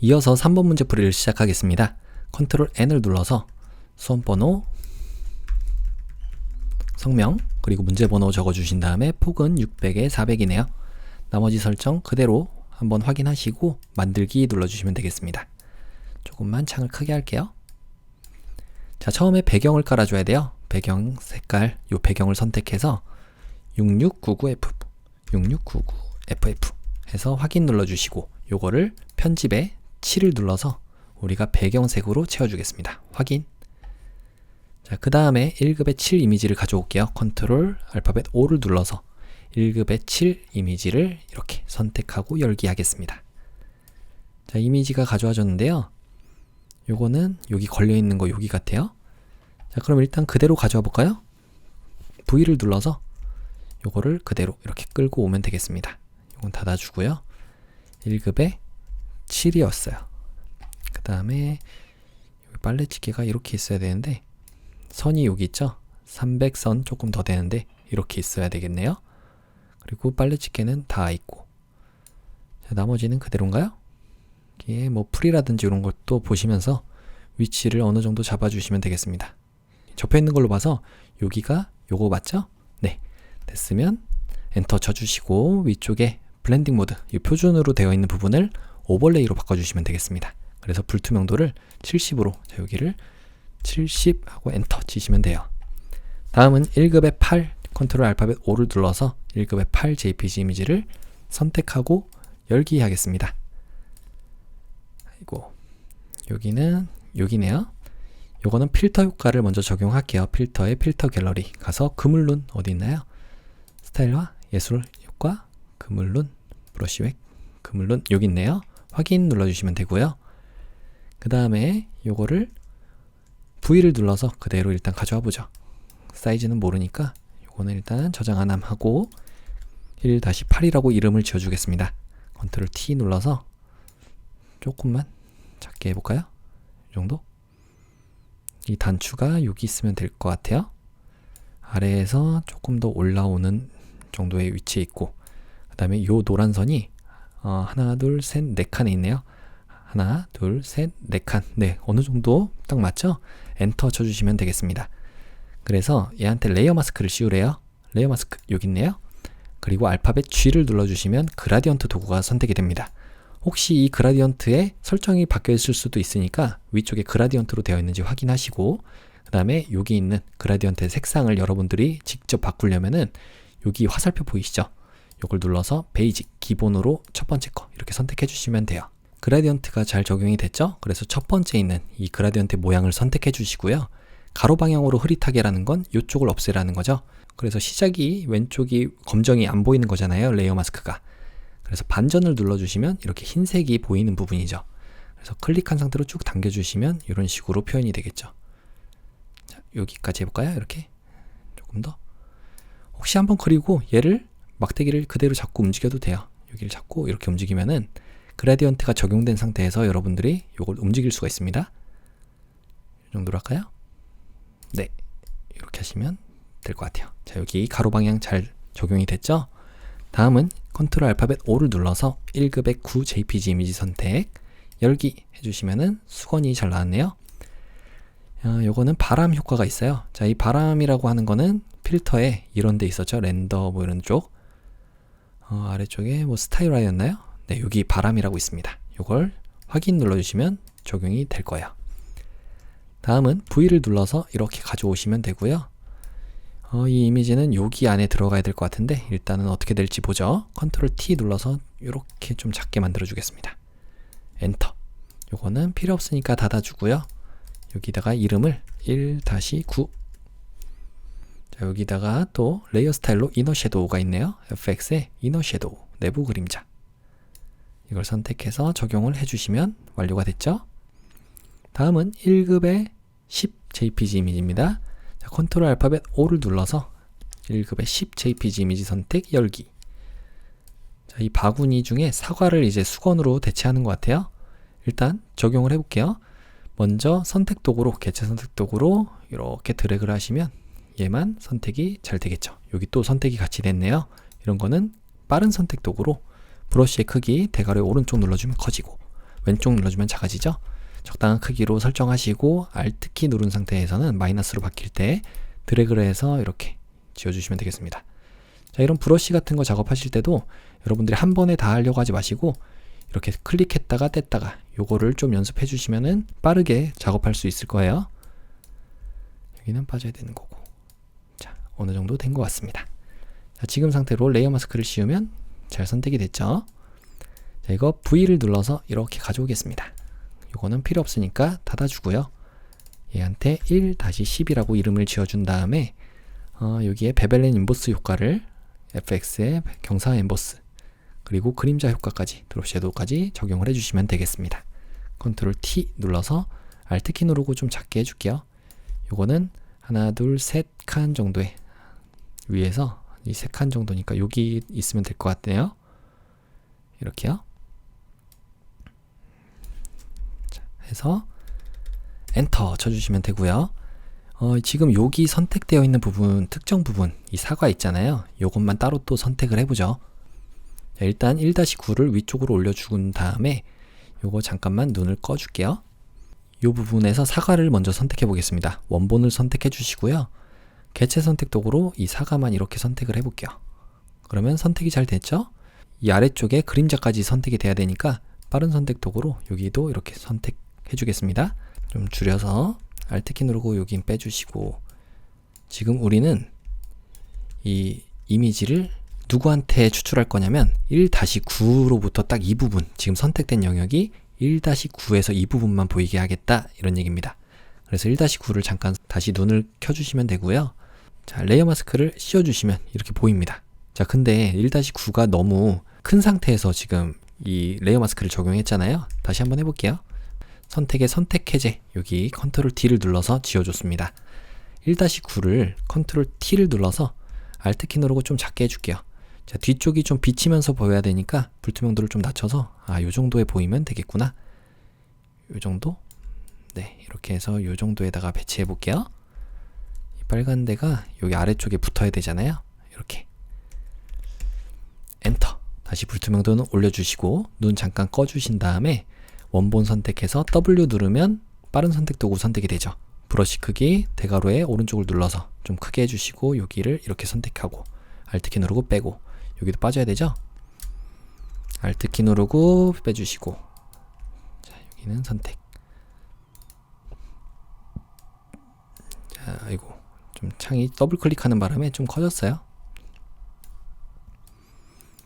이어서 3번 문제 풀이를 시작하겠습니다. 컨트롤 N을 눌러서 수험번호 성명 그리고 문제번호 적어주신 다음에 폭은 600에 400이네요. 나머지 설정 그대로 한번 확인하시고 만들기 눌러주시면 되겠습니다. 조금만 창을 크게 할게요. 자, 처음에 배경을 깔아줘야 돼요. 배경 색깔, 요 배경을 선택해서 6699FF 6699FF 해서 확인 눌러주시고 요거를 편집에 7을 눌러서 우리가 배경색으로 채워주겠습니다. 확인. 자, 그 다음에 1급의 7 이미지를 가져올게요. 컨트롤 알파벳 O를 눌러서 1급의 7 이미지를 이렇게 선택하고 열기 하겠습니다. 자, 이미지가 가져와졌는데요. 요거는 여기 걸려있는 거 여기 같아요. 자, 그럼 일단 그대로 가져와 볼까요? V를 눌러서 요거를 그대로 이렇게 끌고 오면 되겠습니다. 요건 닫아주고요. 1급에 7이었어요. 그 다음에 빨래집게가 이렇게 있어야 되는데 선이 여기 있죠? 300선 조금 더 되는데 이렇게 있어야 되겠네요. 그리고 빨래집게는 다 있고, 자, 나머지는 그대로인가요? 이게 뭐 풀이라든지 이런 것도 보시면서 위치를 어느 정도 잡아주시면 되겠습니다. 접혀 있는 걸로 봐서 여기가 요거 맞죠? 네, 됐으면 엔터 쳐주시고 위쪽에 블렌딩 모드, 이 표준으로 되어 있는 부분을 오버레이로 바꿔주시면 되겠습니다. 그래서 불투명도를 70으로, 자, 여기를 70 하고 엔터 치시면 돼요. 다음은 1급의 8, 컨트롤 알파벳 5를 눌러서 1급의 8 JPG 이미지를 선택하고 열기 하겠습니다. 아이고, 여기네요. 요거는 필터 효과를 먼저 적용할게요. 필터에 필터 갤러리 가서 그물룬 어디 있나요? 스타일과 예술 효과, 그물룬, 브러쉬 웩, 그물룬 여기 있네요. 확인 눌러주시면 되고요. 그 다음에 요거를 V를 눌러서 그대로 일단 가져와 보죠. 사이즈는 모르니까 요거는 일단 저장 안 함하고 1-8이라고 이름을 지어주겠습니다. 컨트롤 T 눌러서 조금만 작게 해볼까요? 이 정도? 이 단추가 여기 있으면 될 것 같아요. 아래에서 조금 더 올라오는 정도의 위치에 있고, 그 다음에 요 노란 선이 하나, 둘, 셋, 네 칸에 있네요. 하나, 둘, 셋, 네 칸. 네, 어느 정도 딱 맞죠? 엔터 쳐주시면 되겠습니다. 그래서 얘한테 레이어 마스크를 씌우래요. 레이어 마스크 여기 있네요. 그리고 알파벳 G를 눌러주시면 그라디언트 도구가 선택이 됩니다. 혹시 이 그라디언트에 설정이 바뀌어 있을 수도 있으니까 위쪽에 그라디언트로 되어 있는지 확인하시고, 그 다음에 여기 있는 그라디언트의 색상을 여러분들이 직접 바꾸려면은 여기 화살표 보이시죠? 이걸 눌러서 베이직, 기본으로 첫 번째 거 이렇게 선택해 주시면 돼요. 그라디언트가 잘 적용이 됐죠? 그래서 첫 번째 있는 이 그라디언트 모양을 선택해 주시고요. 가로 방향으로 흐릿하게라는 건 이쪽을 없애라는 거죠. 그래서 시작이 왼쪽이 검정이 안 보이는 거잖아요. 레이어 마스크가. 그래서 반전을 눌러주시면 이렇게 흰색이 보이는 부분이죠. 그래서 클릭한 상태로 쭉 당겨주시면 이런 식으로 표현이 되겠죠. 자, 여기까지 해볼까요? 이렇게 조금 더. 혹시 한번 그리고 얘를 막대기를 그대로 잡고 움직여도 돼요. 여기를 잡고 이렇게 움직이면은 그라디언트가 적용된 상태에서 여러분들이 이걸 움직일 수가 있습니다. 이 정도로 할까요? 네, 이렇게 하시면 될 것 같아요. 자, 여기 가로 방향 잘 적용이 됐죠? 다음은 컨트롤 알파벳 5를 눌러서 1급의 9 JPG 이미지 선택, 열기 해주시면은 수건이 잘 나왔네요. 요거는 바람 효과가 있어요. 자, 이 바람이라고 하는 거는 필터에 이런 데 있었죠. 렌더 뭐 이런 쪽. 아래쪽에 뭐 스타일화였나요? 네, 여기 바람이라고 있습니다. 요걸 확인 눌러주시면 적용이 될 거예요. 다음은 V를 눌러서 이렇게 가져오시면 되고요. 이 이미지는 여기 안에 들어가야 될 것 같은데 일단은 어떻게 될지 보죠. 컨트롤 T 눌러서 이렇게 좀 작게 만들어 주겠습니다. 엔터. 요거는 필요 없으니까 닫아주고요. 여기다가 이름을 1-9. 자, 여기다가 또 레이어 스타일로 이너 섀도우가 있네요. FX의 이너 섀도우, 내부 그림자. 이걸 선택해서 적용을 해주시면 완료가 됐죠. 다음은 1급의 10 JPG 이미지입니다. 자, 컨트롤 알파벳 5를 눌러서 1급의 10 JPG 이미지 선택, 열기. 자, 이 바구니 중에 사과를 이제 수건으로 대체하는 것 같아요. 일단 적용을 해볼게요. 먼저 선택 도구로, 개체 선택 도구로 이렇게 드래그를 하시면 얘만 선택이 잘 되겠죠. 여기 또 선택이 같이 됐네요. 이런 거는 빠른 선택 도구로 브러쉬의 크기 대괄호 오른쪽 눌러주면 커지고 왼쪽 눌러주면 작아지죠. 적당한 크기로 설정하시고 Alt키 누른 상태에서는 마이너스로 바뀔 때 드래그를 해서 이렇게 지워주시면 되겠습니다. 자, 이런 브러쉬 같은 거 작업하실 때도 여러분들이 한 번에 다 하려고 하지 마시고 이렇게 클릭했다가 뗐다가 요거를 좀 연습해 주시면은 빠르게 작업할 수 있을 거예요. 여기는 빠져야 되는 거고. 자, 어느 정도 된 것 같습니다. 자, 지금 상태로 레이어 마스크를 씌우면 잘 선택이 됐죠. 자, 이거 V를 눌러서 이렇게 가져오겠습니다. 요거는 필요 없으니까 닫아주고요. 얘한테 1-10이라고 이름을 지어준 다음에 여기에 베벨렌 인보스 효과를 FX의 경사 엠보스 그리고 그림자 효과까지 드롭 섀도우까지 적용을 해주시면 되겠습니다. 컨트롤 T 눌러서 Alt키 누르고 좀 작게 해줄게요. 요거는 하나, 둘, 셋 칸 정도의 위에서 이 3칸 정도니까 여기 있으면 될 것 같네요. 이렇게요. 해서 엔터 쳐주시면 되고요. 지금 여기 선택되어 있는 부분, 특정 부분, 이 사과 있잖아요. 요것만 따로 또 선택을 해보죠. 자, 일단 1-9를 위쪽으로 올려준 다음에 요거 잠깐만 눈을 꺼줄게요. 요 부분에서 사과를 먼저 선택해 보겠습니다. 원본을 선택해 주시고요. 개체 선택 도구로 이 사과만 이렇게 선택을 해볼게요. 그러면 선택이 잘 됐죠? 이 아래쪽에 그림자까지 선택이 돼야 되니까 빠른 선택 도구로 여기도 이렇게 선택해 주겠습니다. 좀 줄여서 Alt키 누르고 여긴 빼주시고, 지금 우리는 이 이미지를 누구한테 추출할 거냐면 1-9로부터 딱 이 부분, 지금 선택된 영역이 1-9에서 이 부분만 보이게 하겠다, 이런 얘기입니다. 그래서 1-9를 잠깐 다시 눈을 켜주시면 되고요. 자, 레이어 마스크를 씌워주시면 이렇게 보입니다. 자, 근데 1-9가 너무 큰 상태에서 지금 이 레이어 마스크를 적용했잖아요. 다시 한번 해볼게요. 선택의 선택 해제, 여기 컨트롤 D를 눌러서 지워줬습니다. 1-9를 컨트롤 T를 눌러서 Alt키 누르고 좀 작게 해줄게요. 자, 뒤쪽이 좀 비치면서 보여야 되니까 불투명도를 좀 낮춰서 요 정도에 보이면 되겠구나. 요 정도? 네, 이렇게 해서 요 정도에다가 배치해 볼게요. 이 빨간 데가 여기 아래쪽에 붙어야 되잖아요. 이렇게 엔터. 다시 불투명도는 올려주시고 눈 잠깐 꺼주신 다음에 원본 선택해서 W 누르면 빠른 선택 도구 선택이 되죠. 브러쉬 크기 대괄호에 오른쪽을 눌러서 좀 크게 해주시고 여기를 이렇게 선택하고 Alt키 누르고 빼고, 여기도 빠져야 되죠? Alt키 누르고 빼주시고, 자, 여기는 선택. 자, 아이고, 좀 창이 더블 클릭하는 바람에 좀 커졌어요.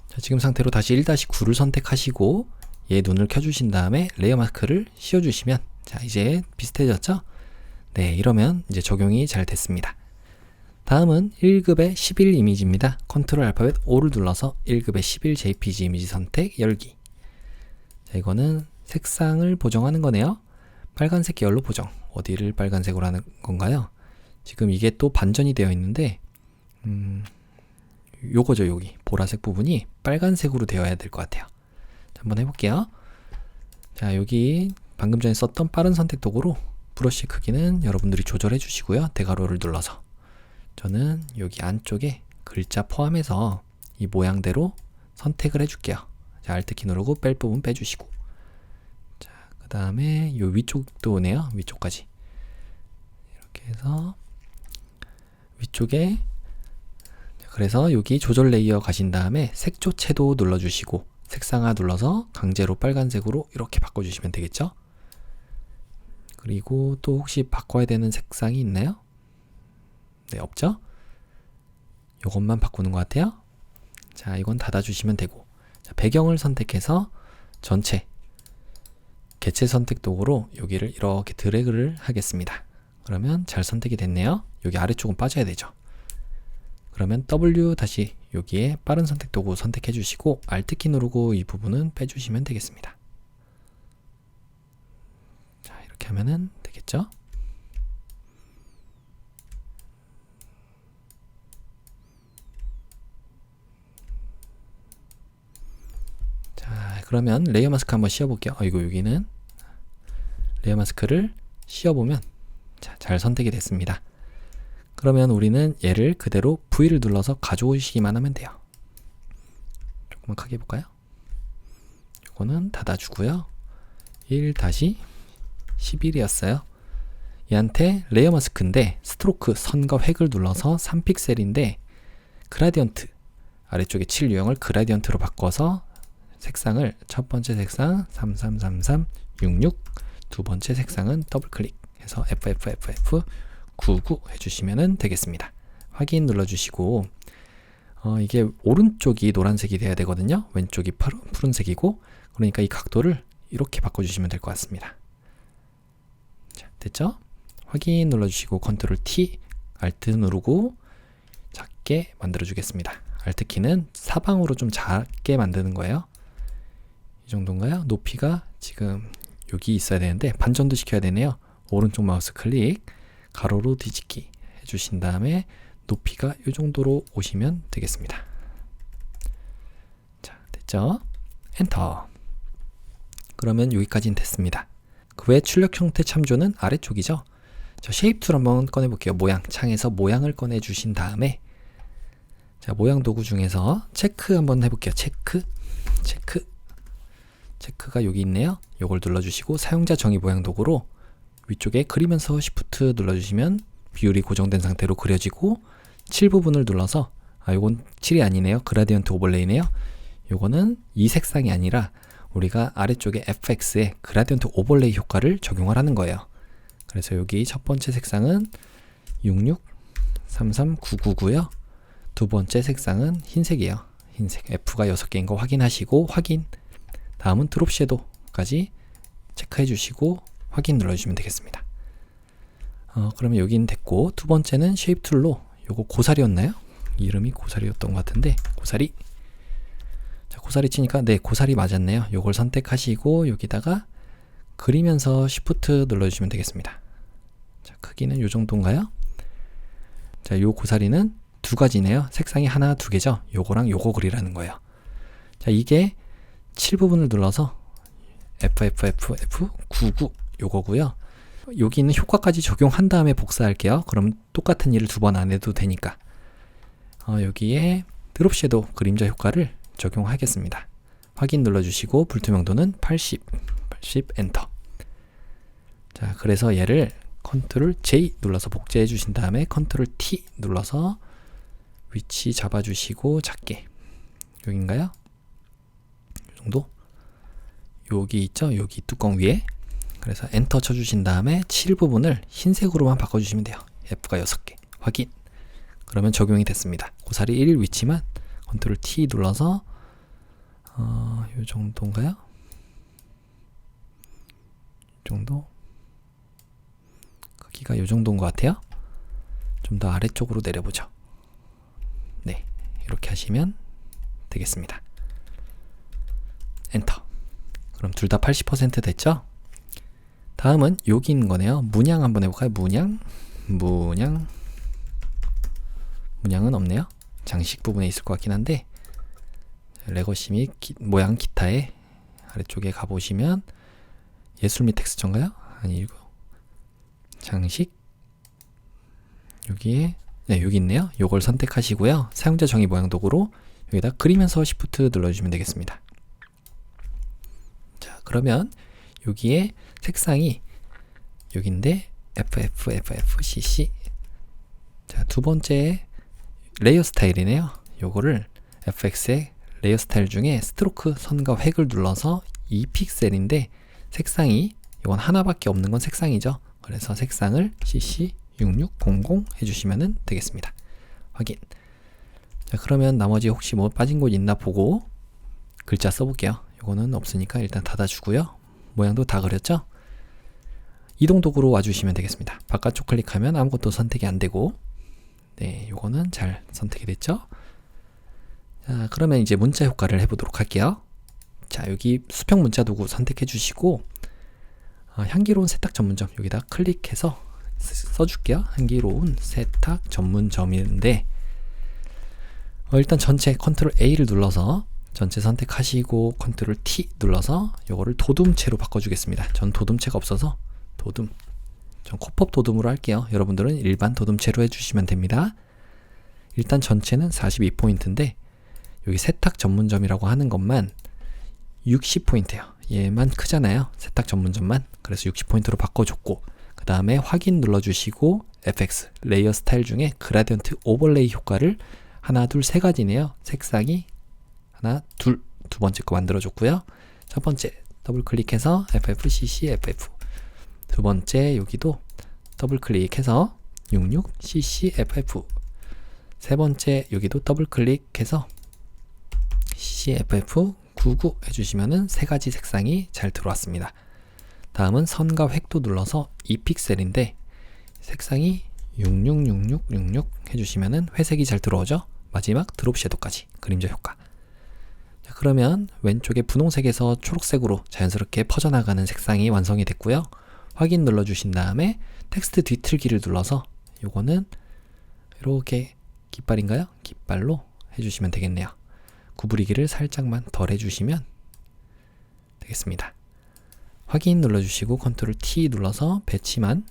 자, 지금 상태로 다시 1-9를 선택하시고 얘 눈을 켜주신 다음에 레이어 마스크를 씌워주시면, 자, 이제 비슷해졌죠? 네, 이러면 이제 적용이 잘 됐습니다. 다음은 1급의 11 이미지입니다. 컨트롤 알파벳 O를 눌러서 1급의 11 JPG 이미지 선택 열기. 자, 이거는 색상을 보정하는 거네요. 빨간색 계열로 보정. 어디를 빨간색으로 하는 건가요? 지금 이게 또 반전이 되어 있는데, 요거죠. 여기 보라색 부분이 빨간색으로 되어야 될 것 같아요. 자, 한번 해볼게요. 자, 여기 방금 전에 썼던 빠른 선택 도구로 브러쉬 크기는 여러분들이 조절해 주시고요. 대괄호를 눌러서 저는 여기 안쪽에 글자 포함해서 이 모양대로 선택을 해줄게요. 자, Alt키 누르고 뺄 부분 빼주시고, 자, 그 다음에 요 위쪽도 오네요. 위쪽까지 이렇게 해서 위쪽에, 그래서 여기 조절 레이어 가신 다음에 색조 채도 눌러주시고 색상화 눌러서 강제로 빨간색으로 이렇게 바꿔주시면 되겠죠. 그리고 또 혹시 바꿔야 되는 색상이 있나요? 네, 없죠? 요것만 바꾸는 것 같아요. 자, 이건 닫아주시면 되고, 자, 배경을 선택해서 전체 개체 선택 도구로 여기를 이렇게 드래그를 하겠습니다. 그러면 잘 선택이 됐네요. 여기 아래쪽은 빠져야 되죠. 그러면 W 다시 여기에 빠른 선택 도구 선택해 주시고 Alt키 누르고 이 부분은 빼주시면 되겠습니다. 자, 이렇게 하면은 되겠죠? 자, 그러면 레이어 마스크 한번 씌워볼게요. 이거 여기는 레이어 마스크를 씌워보면, 자, 잘 선택이 됐습니다. 그러면 우리는 얘를 그대로 V를 눌러서 가져오시기만 하면 돼요. 조금만 크게 해볼까요? 이거는 닫아주고요. 1-11이었어요. 얘한테 레이어 마스크인데 스트로크 선과 획을 눌러서 3픽셀인데 그라디언트, 아래쪽에 7 유형을 그라디언트로 바꿔서 색상을 첫 번째 색상 333366, 두 번째 색상은 더블 클릭해서 FFFF 99 해주시면 되겠습니다. 확인 눌러주시고, 이게 오른쪽이 노란색이 돼야 되거든요. 왼쪽이 푸른색이고, 그러니까 이 각도를 이렇게 바꿔주시면 될 것 같습니다. 자, 됐죠? 확인 눌러주시고 컨트롤 T, Alt 누르고 작게 만들어주겠습니다. Alt키는 사방으로 좀 작게 만드는 거예요. 이 정도인가요? 높이가 지금 여기 있어야 되는데 반전도 시켜야 되네요. 오른쪽 마우스 클릭, 가로로 뒤집기 해주신 다음에 높이가 이 정도로 오시면 되겠습니다. 자, 됐죠? 엔터. 그러면 여기까지는 됐습니다. 그 외 출력 형태 참조는 아래쪽이죠. 자, 쉐입 툴 한번 꺼내 볼게요. 모양, 창에서 모양을 꺼내 주신 다음에 자, 모양 도구 중에서 체크 한번 해볼게요. 체크가 여기 있네요. 요걸 눌러주시고 사용자 정의 모양 도구로 위쪽에 그리면서 Shift 눌러주시면 비율이 고정된 상태로 그려지고 7 부분을 눌러서 요건 7이 아니네요. 그라디언트 오버레이네요. 요거는 이 색상이 아니라 우리가 아래쪽에 FX에 그라디언트 오버레이 효과를 적용을 하는 거예요. 그래서 여기 첫 번째 색상은 6633999고요. 두 번째 색상은 흰색이에요. 흰색 F가 6개인 거 확인하시고 확인. 다음은 드롭 섀도우까지 체크해 주시고 확인 눌러주시면 되겠습니다. 그러면 여기는 됐고 두 번째는 쉐입 툴로 요거 고사리였나요? 이름이 고사리였던 것 같은데 고사리. 자, 고사리 치니까 네, 고사리 맞았네요. 요걸 선택하시고 여기다가 그리면서 Shift 눌러주시면 되겠습니다. 자, 크기는 요 정도인가요? 자, 요 고사리는 두 가지네요. 색상이 하나, 두 개죠. 요거랑 요거 그리라는 거예요. 자, 이게 7 부분을 눌러서 FFFF99 요거고요. 여기 있는 효과까지 적용한 다음에 복사할게요. 그럼 똑같은 일을 두 번 안 해도 되니까. 여기에 드롭 섀도우 그림자 효과를 적용하겠습니다. 확인 눌러주시고 불투명도는 80 엔터. 자, 그래서 얘를 컨트롤 J 눌러서 복제해 주신 다음에 컨트롤 T 눌러서 위치 잡아주시고 작게 여긴가요? 이 정도? 여기 있죠? 여기 뚜껑 위에. 그래서 엔터 쳐주신 다음에 7 부분을 흰색으로만 바꿔주시면 돼요. F가 6개 확인. 그러면 적용이 됐습니다. 고사리 1 위치만 컨트롤 T 눌러서 요 정도인가요? 이 정도? 크기가 요 정도인 것 같아요. 좀 더 아래쪽으로 내려보죠. 네, 이렇게 하시면 되겠습니다. 엔터. 그럼 둘 다 80% 됐죠? 다음은 여기 있는 거네요. 문양 한번 해볼까요? 문양은 없네요. 장식 부분에 있을 것 같긴 한데 레거시 및 모양 기타의 아래쪽에 가보시면 예술 및 텍스처인가요? 아니고 장식 여기에 네, 여기 있네요. 요걸 선택하시고요. 사용자 정의 모양 도구로 여기다 그리면서 Shift 눌러주시면 되겠습니다. 자, 그러면 여기에 색상이 여기인데 FFFFCC. 자, 두 번째 레이어 스타일이네요. 요거를 FX의 레이어 스타일 중에 스트로크 선과 획을 눌러서 2픽셀인데 색상이 이건 하나밖에 없는 건 색상이죠. 그래서 색상을 CC6600 해주시면 되겠습니다. 확인. 자, 그러면 나머지 혹시 뭐 빠진 곳 있나 보고 글자 써볼게요. 이거는 없으니까 일단 닫아주고요. 모양도 다 그렸죠? 이동 도구로 와주시면 되겠습니다. 바깥쪽 클릭하면 아무것도 선택이 안 되고 네, 요거는 잘 선택이 됐죠? 자, 그러면 이제 문자 효과를 해보도록 할게요. 자, 여기 수평 문자 도구 선택해 주시고 향기로운 세탁 전문점 여기다 클릭해서 써줄게요. 향기로운 세탁 전문점인데 일단 전체 컨트롤 A를 눌러서 전체 선택하시고 컨트롤 T 눌러서 요거를 도둠체로 바꿔주겠습니다. 전 도둠체가 없어서 전 코법 도둠으로 할게요. 여러분들은 일반 도둠체로 해주시면 됩니다. 일단 전체는 42포인트인데 여기 세탁 전문점이라고 하는 것만 60포인트예요. 얘만 크잖아요. 세탁 전문점만. 그래서 60포인트로 바꿔줬고 그 다음에 확인 눌러주시고 FX 레이어 스타일 중에 그라디언트 오버레이 효과를 하나, 둘, 세 가지네요. 색상이 하나, 둘, 두 번째 거 만들어줬고요. 첫 번째 더블 클릭해서 FFCCFF 두 번째 여기도 더블 클릭해서 66CCFF 세 번째 여기도 더블 클릭해서 CFF99 해주시면은 세 가지 색상이 잘 들어왔습니다. 다음은 선과 획도 눌러서 2픽셀인데 색상이 666666 해주시면은 회색이 잘 들어오죠. 마지막 드롭 섀도우까지 그림자 효과. 자, 그러면 왼쪽에 분홍색에서 초록색으로 자연스럽게 퍼져나가는 색상이 완성이 됐고요. 확인 눌러주신 다음에 텍스트 뒤틀기를 눌러서 요거는 이렇게 깃발인가요? 깃발로 해주시면 되겠네요. 구부리기를 살짝만 덜 해주시면 되겠습니다. 확인 눌러주시고 컨트롤 T 눌러서 배치만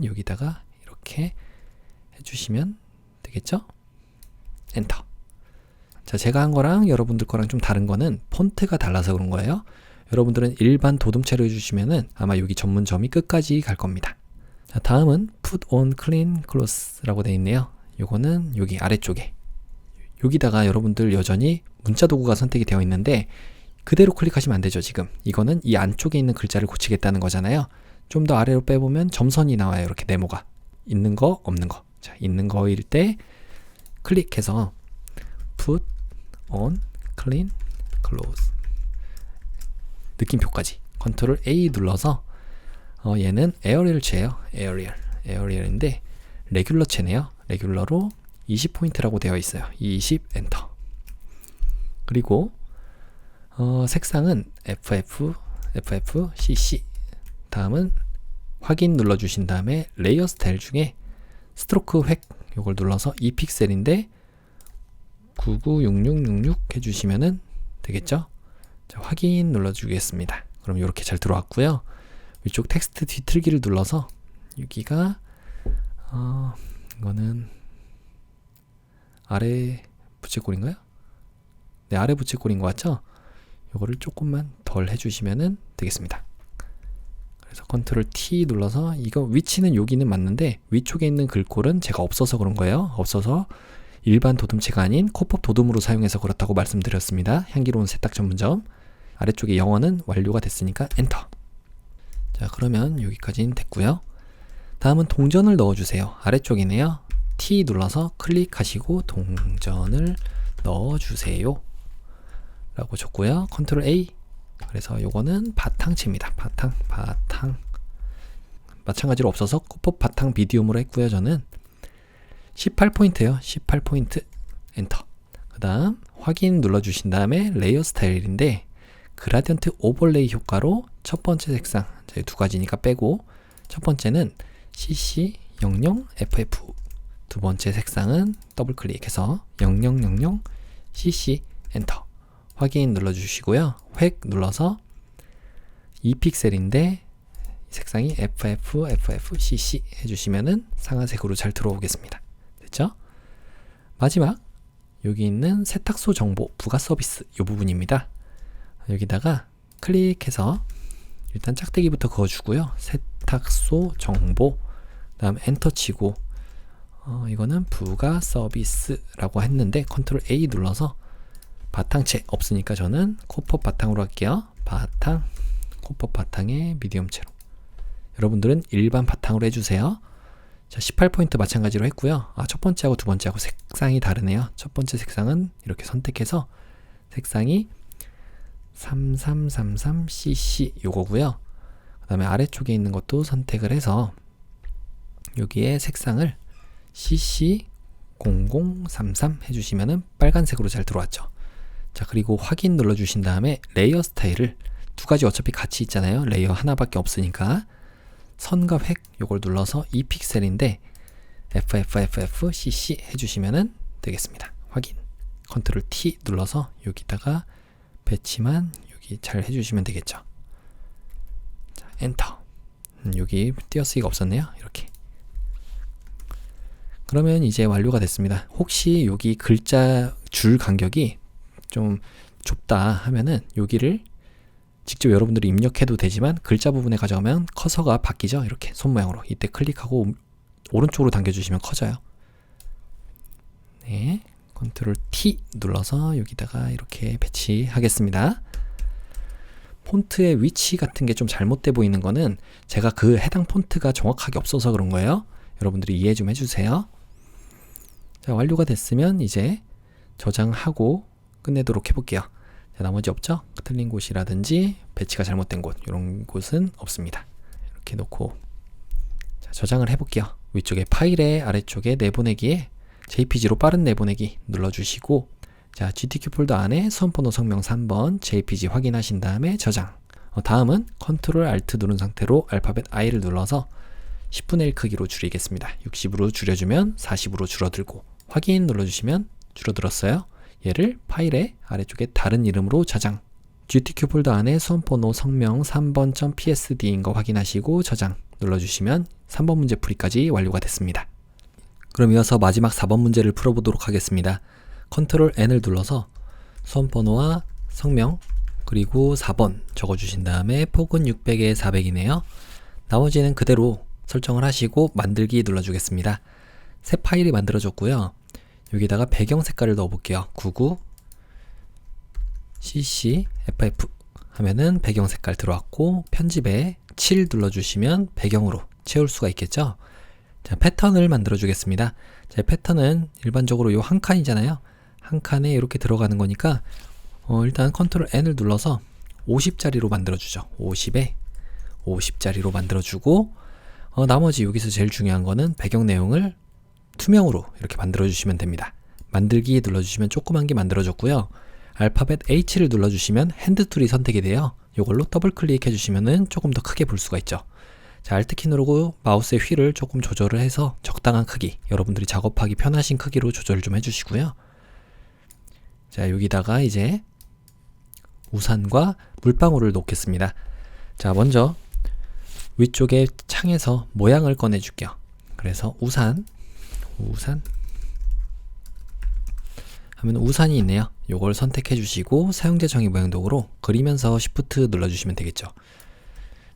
여기다가 이렇게 해주시면 되겠죠? 엔터. 자, 제가 한 거랑 여러분들 거랑 좀 다른 거는 폰트가 달라서 그런 거예요. 여러분들은 일반 도둠체로 해주시면은 아마 여기 전문점이 끝까지 갈 겁니다. 자, 다음은 Put on Clean Cloths라고 되어 있네요. 요거는 여기 아래쪽에 여기다가 여러분들 여전히 문자 도구가 선택이 되어 있는데 그대로 클릭하시면 안 되죠. 지금 이거는 이 안쪽에 있는 글자를 고치겠다는 거잖아요. 좀 더 아래로 빼보면 점선이 나와요. 이렇게 네모가 있는 거 없는 거. 자, 있는 거일 때 클릭해서 Put on Clean Clothes 느낌표까지 컨트롤 A 눌러서 얘는 에어리얼체예요. 에어리얼인데 레귤러체네요. 레귤러로 20포인트라고 되어 있어요. 20 엔터. 그리고 색상은 FFCC. 다음은 확인 눌러주신 다음에 레이어 스타일 중에 스트로크 획 요걸 눌러서 2픽셀인데 996666 해주시면은 되겠죠? 자, 확인 눌러주겠습니다. 그럼 이렇게 잘 들어왔고요. 위쪽 텍스트 뒤틀기를 눌러서 여기가 이거는 아래 부채꼴인가요? 네, 아래 부채꼴인 것 같죠? 요거를 조금만 덜 해주시면은 되겠습니다. 그래서 컨트롤 T 눌러서 이거 위치는 여기는 맞는데 위쪽에 있는 글꼴은 제가 없어서 그런 거예요. 없어서 일반 도둠체가 아닌 코법 도둠으로 사용해서 그렇다고 말씀드렸습니다. 향기로운 세탁 전문점. 아래쪽에 영어는 완료가 됐으니까 엔터. 자, 그러면 여기까지는 됐고요. 다음은 동전을 넣어주세요. 아래쪽이네요. T 눌러서 클릭하시고 동전을 넣어주세요 라고 줬고요. 컨트롤 A. 그래서 요거는 바탕체입니다. 바탕 마찬가지로 없어서 코법 바탕 미디움으로 했고요. 저는 18포인트예요. 18포인트 엔터. 그 다음 확인 눌러주신 다음에 레이어 스타일인데 그라디언트 오버레이 효과로 첫 번째 색상 두 가지니까 빼고 첫 번째는 CC00FF 두 번째 색상은 더블 클릭해서 0000 CC 엔터. 확인 눌러주시고요. 획 눌러서 2픽셀인데 색상이 FFCC 해주시면은 상아색으로 잘 들어오겠습니다. 됐죠? 마지막 여기 있는 세탁소 정보 부가 서비스 이 부분입니다. 여기다가 클릭해서 일단 짝대기부터 그어주고요. 세탁소 정보 다음 엔터 치고 이거는 부가 서비스라고 했는데 컨트롤 A 눌러서 바탕체 없으니까 저는 코법 바탕으로 할게요. 바탕 코법 바탕에 미디엄체로 여러분들은 일반 바탕으로 해주세요. 자, 18포인트 마찬가지로 했고요. 첫 번째하고 두 번째하고 색상이 다르네요. 첫 번째 색상은 이렇게 선택해서 색상이 3333cc 요거고요. 그 다음에 아래쪽에 있는 것도 선택을 해서 여기에 색상을 cc0033 해주시면은 빨간색으로 잘 들어왔죠. 자, 그리고 확인 눌러주신 다음에 레이어 스타일을 두 가지 어차피 같이 있잖아요. 레이어 하나밖에 없으니까 선과 획 요걸 눌러서 2픽셀인데 FFCC 해주시면은 되겠습니다. 확인 컨트롤 T 눌러서 여기다가 배치만 여기 잘 해주시면 되겠죠. 자, 엔터. 여기 띄어쓰기가 없었네요. 이렇게. 그러면 이제 완료가 됐습니다. 혹시 여기 글자 줄 간격이 좀 좁다 하면은 여기를 직접 여러분들이 입력해도 되지만 글자 부분에 가져가면 커서가 바뀌죠. 이렇게 손 모양으로. 이때 클릭하고 오른쪽으로 당겨주시면 커져요. 네, 컨트롤 T 눌러서 여기다가 이렇게 배치하겠습니다. 폰트의 위치 같은 게 좀 잘못돼 보이는 거는 제가 그 해당 폰트가 정확하게 없어서 그런 거예요. 여러분들이 이해 좀 해주세요. 자, 완료가 됐으면 이제 저장하고 끝내도록 해볼게요. 자, 나머지 없죠? 틀린 곳이라든지 배치가 잘못된 곳 이런 곳은 없습니다. 이렇게 놓고 자, 저장을 해볼게요. 위쪽에 파일의 아래쪽에 내보내기에 JPG로 빠른 내보내기 눌러주시고 자, GTK 폴더 안에 수험번호 성명 3번 JPG 확인하신 다음에 저장. 다음은 컨트롤 알트 누른 상태로 알파벳 I를 눌러서 10분의 1 크기로 줄이겠습니다. 60으로 줄여주면 40으로 줄어들고 확인 눌러주시면 줄어들었어요. 얘를 파일의 아래쪽에 다른 이름으로 저장 GTQ 폴더 안에 수험번호, 성명 3번.psd인 거 확인하시고 저장 눌러주시면 3번 문제 풀이까지 완료가 됐습니다. 그럼 이어서 마지막 4번 문제를 풀어보도록 하겠습니다. 컨트롤 N을 눌러서 수험번호와 성명 그리고 4번 적어주신 다음에 폭은 600에 400이네요. 나머지는 그대로 설정을 하시고 만들기 눌러주겠습니다. 새 파일이 만들어졌고요. 여기다가 배경 색깔을 넣어볼게요. 99 cc ff 하면은 배경 색깔 들어왔고 편집에 7 눌러주시면 배경으로 채울 수가 있겠죠. 자, 패턴을 만들어 주겠습니다. 자, 패턴은 일반적으로 요 한 칸이잖아요. 한 칸에 이렇게 들어가는 거니까 일단 컨트롤 N을 눌러서 50짜리로 만들어 주죠. 50에 50짜리로 만들어 주고 나머지 여기서 제일 중요한 거는 배경 내용을 투명으로 이렇게 만들어 주시면 됩니다. 만들기 눌러주시면 조그만 게 만들어졌고요. 알파벳 H를 눌러주시면 핸드툴이 선택이 돼요. 이걸로 더블 클릭해 주시면은 조금 더 크게 볼 수가 있죠. 자, Alt키 누르고 마우스의 휠을 조금 조절을 해서 적당한 크기, 여러분들이 작업하기 편하신 크기로 조절을 좀 해주시고요. 자, 여기다가 이제 우산과 물방울을 놓겠습니다. 자, 먼저 위쪽에 창에서 모양을 꺼내 줄게요. 그래서 우산 하면 우산이 있네요. 요걸 선택해 주시고 사용자 정의 모양 도구로 그리면서 Shift 눌러주시면 되겠죠.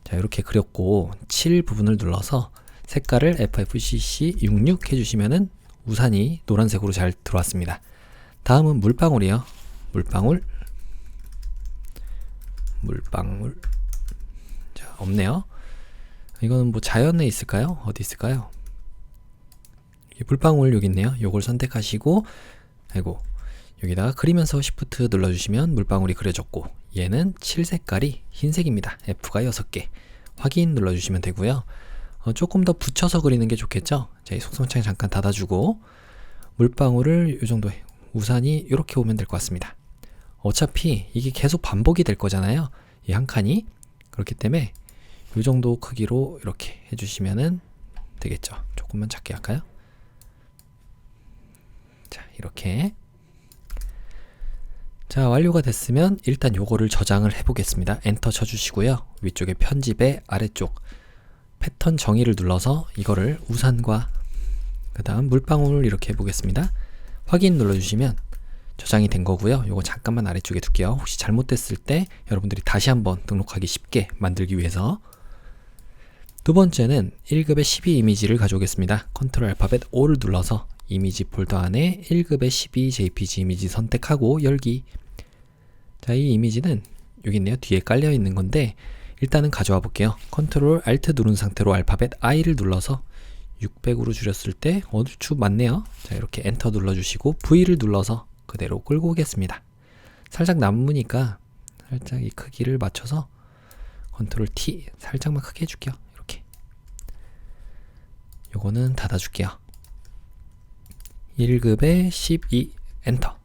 자, 이렇게 그렸고 7 부분을 눌러서 색깔을 FFCC66 해주시면은 우산이 노란색으로 잘 들어왔습니다. 다음은 물방울이요. 물방울. 자, 없네요. 이거는 뭐 자연에 있을까요? 어디 있을까요? 물방울 여기 있네요. 요걸 선택하시고 여기다가 그리면서 Shift 눌러주시면 물방울이 그려졌고 얘는 7 색깔이 흰색입니다. F가 6개 확인 눌러주시면 되고요. 조금 더 붙여서 그리는 게 좋겠죠. 자, 이 속성창 잠깐 닫아주고 물방울을 이 정도에 우산이 이렇게 오면 될 것 같습니다. 어차피 이게 계속 반복이 될 거잖아요. 이 한 칸이. 그렇기 때문에 이 정도 크기로 이렇게 해주시면 되겠죠. 조금만 작게 할까요? 자, 이렇게. 자, 완료가 됐으면 일단 요거를 저장을 해 보겠습니다. 엔터 쳐주시고요. 위쪽에 편집의 아래쪽 패턴 정의를 눌러서 이거를 우산과 그 다음 물방울 이렇게 해보겠습니다. 확인 눌러주시면 저장이 된 거고요. 요거 잠깐만 아래쪽에 둘게요. 혹시 잘못됐을 때 여러분들이 다시 한번 등록하기 쉽게 만들기 위해서. 두 번째는 1급의 12 이미지를 가져오겠습니다. 컨트롤 알파벳 O를 눌러서 이미지 폴더 안에 1급의 12 JPG 이미지 선택하고 열기. 자, 이 이미지는 여기 있네요. 뒤에 깔려 있는 건데 일단은 가져와 볼게요. 컨트롤 Alt 누른 상태로 알파벳 I를 눌러서 600으로 줄였을 때 얼추 맞네요. 자, 이렇게 엔터 눌러주시고 V를 눌러서 그대로 끌고 오겠습니다. 살짝 남으니까 살짝 이 크기를 맞춰서 컨트롤 T 살짝만 크게 해줄게요. 이렇게. 요거는 닫아줄게요. 1급에 12 엔터.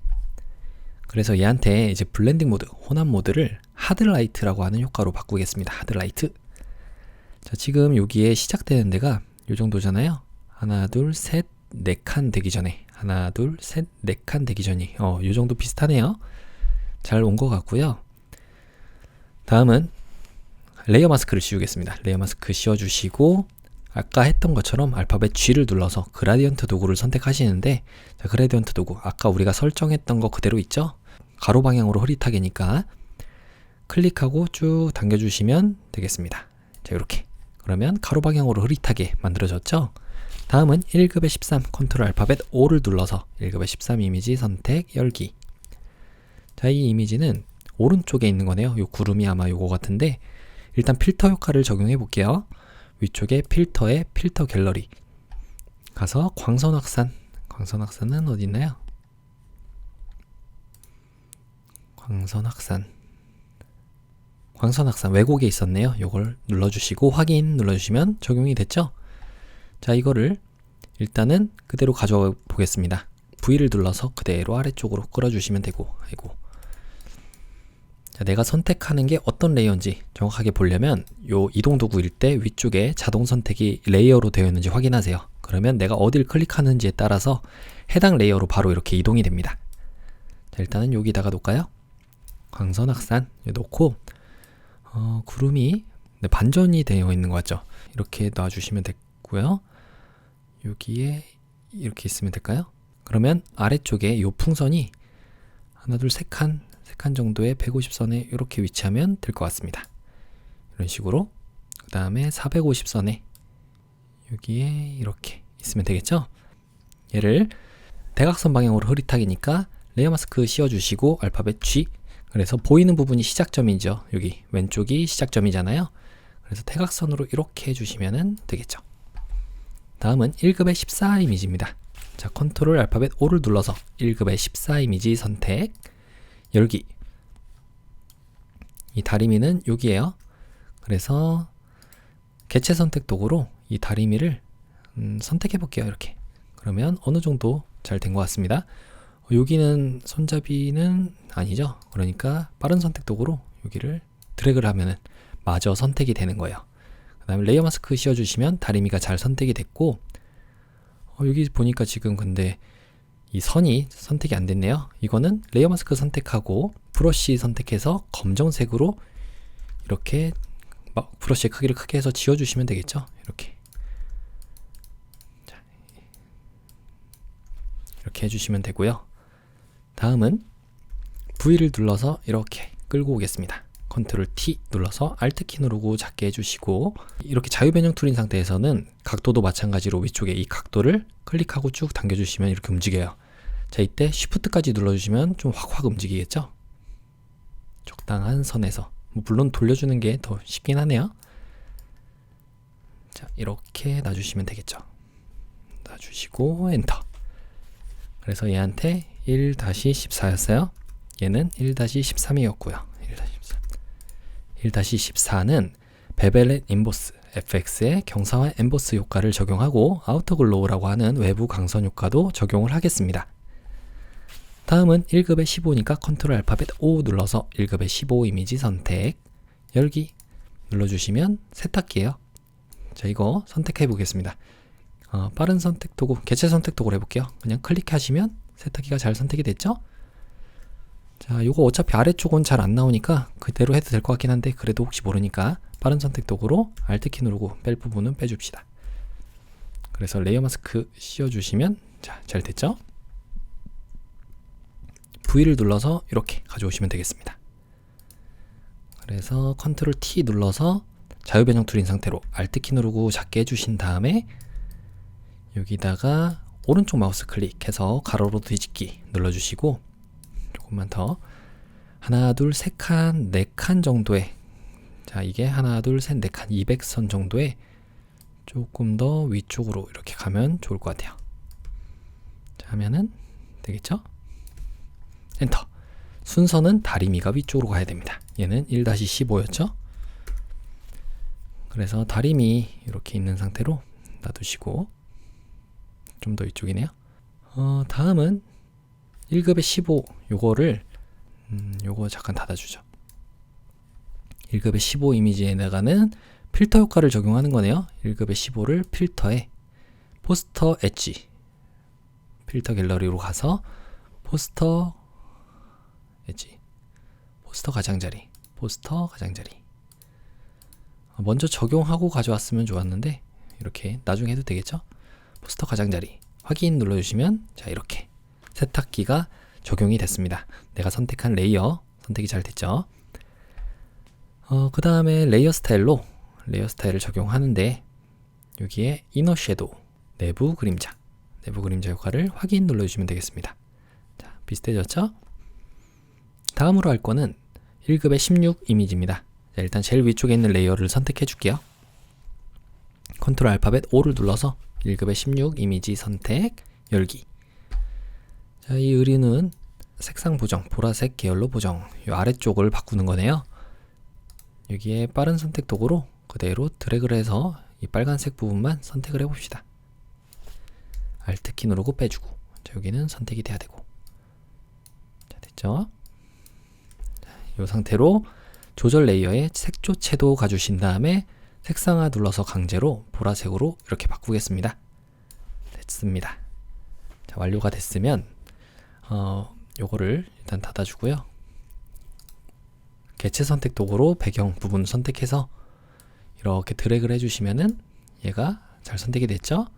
그래서 얘한테 이제 블렌딩 모드, 혼합 모드를 하드라이트라고 하는 효과로 바꾸겠습니다. 하드라이트. 자, 지금 여기에 시작되는 데가 요 정도잖아요. 하나, 둘, 셋, 네 칸 되기 전에. 하나, 둘, 셋, 네 칸 되기 전이. 요 정도 비슷하네요. 잘 온 것 같고요. 다음은 레이어 마스크를 씌우겠습니다. 레이어 마스크 씌워주시고 아까 했던 것처럼 알파벳 G를 눌러서 그라디언트 도구를 선택하시는데 자, 그라디언트 도구 아까 우리가 설정했던 거 그대로 있죠? 가로 방향으로 흐릿하게니까 클릭하고 쭉 당겨주시면 되겠습니다. 자, 이렇게. 그러면 가로 방향으로 흐릿하게 만들어졌죠? 다음은 1급의 13 컨트롤 알파벳 O를 눌러서 1급의 13 이미지 선택 열기. 자, 이 이미지는 오른쪽에 있는 거네요. 요 구름이 아마 요거 같은데 일단 필터 효과를 적용해 볼게요. 위쪽에 필터에 필터 갤러리 가서 광선 확산. 광선 확산은 어디 있나요? 광선 확산 왜곡에 있었네요. 요걸 눌러주시고 확인 눌러주시면 적용이 됐죠? 자, 이거를 일단은 그대로 가져와 보겠습니다. V를 눌러서 그대로 아래쪽으로 끌어주시면 되고 자, 내가 선택하는 게 어떤 레이어인지 정확하게 보려면 요 이동 도구일 때 위쪽에 자동 선택이 레이어로 되어 있는지 확인하세요. 그러면 내가 어딜 클릭하는지에 따라서 해당 레이어로 바로 이렇게 이동이 됩니다. 자, 일단은 여기다가 놓을까요? 광선 확산 놓고 구름이 반전이 되어 있는 것 같죠? 이렇게 놔주시면 됐고요. 여기에 이렇게 있으면 될까요? 그러면 아래쪽에 이 풍선이 하나 둘 세 칸 정도의 150선에 이렇게 위치하면 될 것 같습니다. 이런 식으로. 그 다음에 450선에 여기에 이렇게 있으면 되겠죠? 얘를 대각선 방향으로 흐릿하게니까 레이어 마스크 씌워주시고 알파벳 G. 그래서 보이는 부분이 시작점이죠. 여기 왼쪽이 시작점이잖아요. 그래서 대각선으로 이렇게 해주시면 되겠죠. 다음은 1급의 14 이미지입니다. 자, 컨트롤 알파벳 O를 눌러서 1급의 14 이미지 선택, 열기. 이 다리미는 여기에요. 그래서 개체 선택 도구로 이 다리미를 선택해 볼게요. 이렇게. 그러면 어느 정도 잘 된 것 같습니다. 여기는 손잡이는 아니죠. 그러니까 빠른 선택 도구로 여기를 드래그를 하면은 마저 선택이 되는 거예요. 그 다음에 레이어 마스크 씌워주시면 다리미가 잘 선택이 됐고, 여기 보니까 지금 근데 이 선이 선택이 안 됐네요. 이거는 레이어 마스크 선택하고 브러쉬 선택해서 검정색으로 이렇게 브러쉬의 크기를 크게 해서 지워주시면 되겠죠. 이렇게. 자, 이렇게 해주시면 되고요. 다음은 V를 눌러서 이렇게 끌고 오겠습니다. 컨트롤 T 눌러서 Alt 키 누르고 작게 해주시고, 이렇게 자유변형 툴인 상태에서는 각도도 마찬가지로 위쪽에 이 각도를 클릭하고 쭉 당겨주시면 이렇게 움직여요. 자, 이때 Shift까지 눌러주시면 좀 확확 움직이겠죠? 적당한 선에서. 물론 돌려주는 게 더 쉽긴 하네요. 자, 이렇게 놔주시면 되겠죠. 놔주시고 엔터. 그래서 얘한테 1-14였어요. 얘는 1-13이었고요. 1-14는 베벨 인보스 FX의 경사와 엠보스 효과를 적용하고 아우터글로우라고 하는 외부 광선 효과도 적용을 하겠습니다. 다음은 1급의 15니까 컨트롤 알파벳 O 눌러서 1급의 15 이미지 선택, 열기 눌러주시면 세탁기예요. 자, 이거 선택해 보겠습니다. 빠른 선택 도구, 개체 선택 도구를 해볼게요. 그냥 클릭하시면 세탁기가 잘 선택이 됐죠? 자, 요거 어차피 아래쪽은 잘 안 나오니까 그대로 해도 될 것 같긴 한데, 그래도 혹시 모르니까 빠른 선택 도구로 Alt 키 누르고 뺄 부분은 빼줍시다. 그래서 레이어 마스크 씌워주시면 자, 잘 됐죠? V를 눌러서 이렇게 가져오시면 되겠습니다. 그래서 컨트롤 T 눌러서 자유변형 툴인 상태로 Alt 키 누르고 작게 해주신 다음에 여기다가 오른쪽 마우스 클릭해서 가로로 뒤집기 눌러주시고, 조금만 더, 하나 둘 세 칸 네 칸 정도의, 자, 이게 하나 둘 셋 네 칸 200선 정도의 조금 더 위쪽으로 이렇게 가면 좋을 것 같아요. 자, 하면은 되겠죠? 엔터. 순서는 다리미가 위쪽으로 가야 됩니다. 얘는 1-15였죠? 그래서 다리미 이렇게 있는 상태로 놔두시고, 좀 더 위쪽이네요. 다음은 1급의 15, 요거를 요거 잠깐 닫아주죠. 1급의 15 이미지에다가는 필터 효과를 적용하는 거네요. 1급의 15를 필터에 포스터 엣지, 필터 갤러리로 가서 포스터 엣지, 포스터 가장자리, 포스터 가장자리. 먼저 적용하고 가져왔으면 좋았는데 이렇게 나중에 해도 되겠죠? 포스터 가장자리 확인 눌러주시면 자, 이렇게 세탁기가 적용이 됐습니다. 내가 선택한 레이어 선택이 잘 됐죠? 그 다음에 레이어 스타일을 적용하는데, 여기에 이너 섀도우, 내부 그림자 효과를 확인 눌러주시면 되겠습니다. 자, 비슷해졌죠? 다음으로 할 거는 1급의 16 이미지입니다. 자, 일단 제일 위쪽에 있는 레이어를 선택해 줄게요. 컨트롤 알파벳 O를 눌러서 1급의 16 이미지 선택, 열기. 자, 이 의류는 색상 보정, 보라색 계열로 보정, 이 아래쪽을 바꾸는 거네요. 여기에 빠른 선택 도구로 그대로 드래그를 해서 이 빨간색 부분만 선택을 해봅시다. Alt 키 누르고 빼주고, 자, 여기는 선택이 돼야 되고. 자, 됐죠? 이 상태로 조절 레이어에 색조채도 가주신 다음에 색상화 눌러서 강제로 보라색으로 이렇게 바꾸겠습니다. 됐습니다. 자, 완료가 됐으면 요거를 일단 닫아주고요. 개체 선택 도구로 배경 부분 선택해서 이렇게 드래그를 해주시면은 얘가 잘 선택이 됐죠?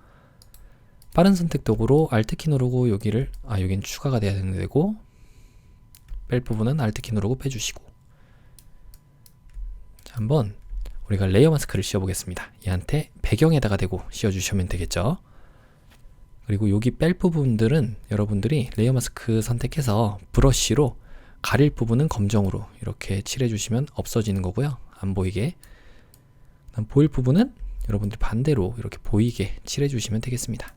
빠른 선택 도구로 Alt키 누르고 여기를 여긴 추가가 돼야 되는 되고, 뺄 부분은 Alt키 누르고 빼주시고. 자, 한번 우리가 레이어 마스크를 씌워보겠습니다. 얘한테 배경에다가 대고 씌워주시면 되겠죠. 그리고 여기 뺄 부분들은 여러분들이 레이어 마스크 선택해서 브러쉬로 가릴 부분은 검정으로 이렇게 칠해주시면 없어지는 거고요. 안 보이게. 보일 부분은 여러분들이 반대로 이렇게 보이게 칠해주시면 되겠습니다.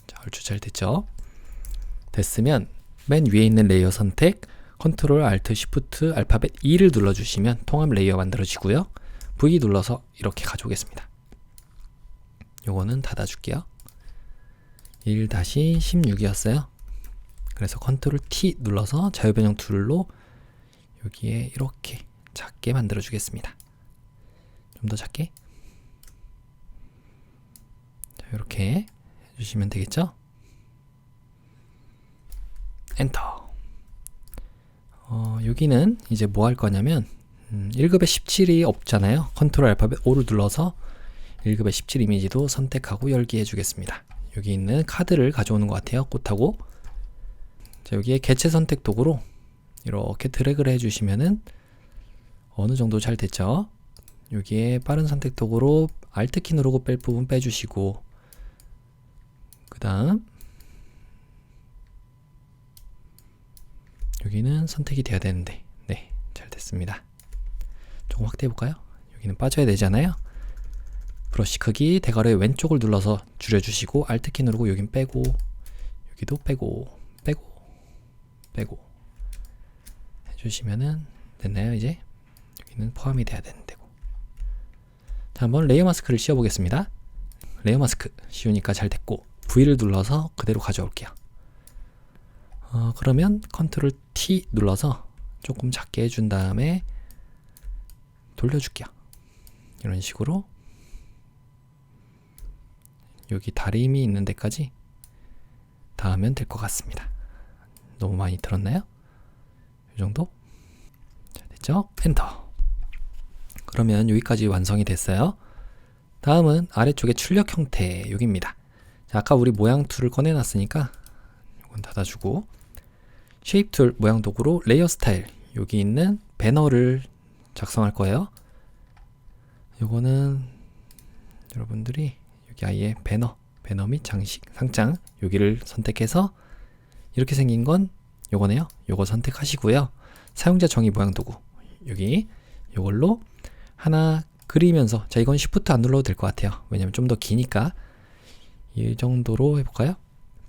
자, 얼추 잘 됐죠? 됐으면 맨 위에 있는 레이어 선택, 컨트롤 알트 쉬프트 알파벳 E를 눌러주시면 통합 레이어 만들어지고요. V 눌러서 이렇게 가져오겠습니다. 요거는 닫아줄게요. 1-16이었어요. 그래서 컨트롤 T 눌러서 자유변형 툴로 여기에 이렇게 작게 만들어 주겠습니다. 좀 더 작게. 자, 이렇게 해주시면 되겠죠? 엔터. 여기는 이제 뭐 할 거냐면 1급에 17이 없잖아요. 컨트롤 알파벳 O를 눌러서 1급에 17 이미지도 선택하고 열기 해주겠습니다. 여기 있는 카드를 가져오는 것 같아요. 꽃하고. 자, 여기에 개체 선택 도구로 이렇게 드래그를 해주시면은 어느 정도 잘 됐죠? 여기에 빠른 선택 도구로 Alt키 누르고 뺄 부분 빼주시고, 그 다음 여기는 선택이 돼야 되는데, 네, 잘 됐습니다. 조금 확대해 볼까요? 여기는 빠져야 되잖아요. 브러쉬 크기 대괄호의 왼쪽을 눌러서 줄여주시고 Alt키 누르고 여긴 빼고, 여기도 빼고 해주시면은 됐나요? 이제 여기는 포함이 돼야 되는 데고. 자, 한번 레이어 마스크를 씌워 보겠습니다. 레이어 마스크 씌우니까 잘 됐고, V를 눌러서 그대로 가져올게요. 그러면 컨트롤 T 눌러서 조금 작게 해준 다음에 돌려줄게요. 이런 식으로 여기 다림이 있는 데까지 닿으면 될 것 같습니다. 너무 많이 들었나요? 이 정도? 자, 됐죠? 엔터. 그러면 여기까지 완성이 됐어요. 다음은 아래쪽에 출력 형태 여기입니다. 자, 아까 우리 모양 툴을 꺼내놨으니까 이건 닫아주고, 쉐입 툴 모양 도구로 레이어 스타일 여기 있는 배너를 작성할 거예요. 요거는 여러분들이 여기 아예 배너 및 장식, 상장 여기를 선택해서 이렇게 생긴 건 요거네요. 요거 선택하시고요. 사용자 정의 모양 도구 여기 요걸로 하나 그리면서, 자, 이건 Shift 안 눌러도 될 것 같아요. 왜냐면 좀 더 기니까. 이 정도로 해볼까요?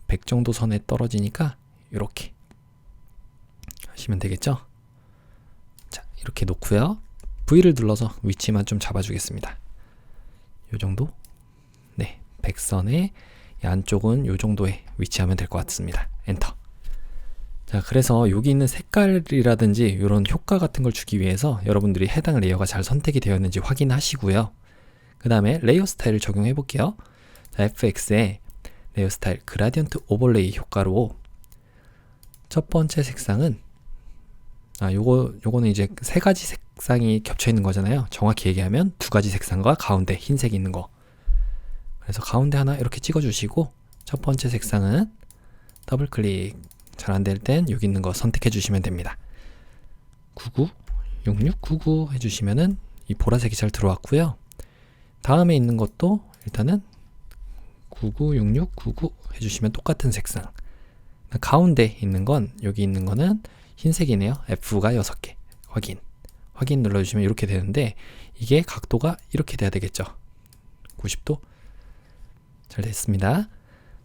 100 정도 선에 떨어지니까 이렇게 하시면 되겠죠? 자, 이렇게 놓고요. V를 눌러서 위치만 좀 잡아주겠습니다. 요 정도? 네, 100선의 안쪽은 요 정도에 위치하면 될 것 같습니다. 엔터. 자, 그래서 여기 있는 색깔이라든지 이런 효과 같은 걸 주기 위해서 여러분들이 해당 레이어가 잘 선택이 되었는지 확인하시고요. 그 다음에 레이어 스타일을 적용해 볼게요. 자, FX에 레이어 스타일 그라디언트 오버레이 효과로 첫 번째 색상은 요거는 이제 세 가지 색상이 겹쳐 있는 거잖아요. 정확히 얘기하면 두 가지 색상과 가운데 흰색이 있는 거. 그래서 가운데 하나 이렇게 찍어 주시고, 첫 번째 색상은 더블 클릭, 잘 안 될 땐 여기 있는 거 선택해 주시면 됩니다. 99, 66, 99 해주시면은 이 보라색이 잘 들어왔고요. 다음에 있는 것도 일단은 99, 66, 99 해주시면 똑같은 색상. 가운데 있는 건, 여기 있는 거는 흰색이네요. F가 6개. 확인 눌러주시면 이렇게 되는데, 이게 각도가 이렇게 돼야 되겠죠. 90도. 잘 됐습니다.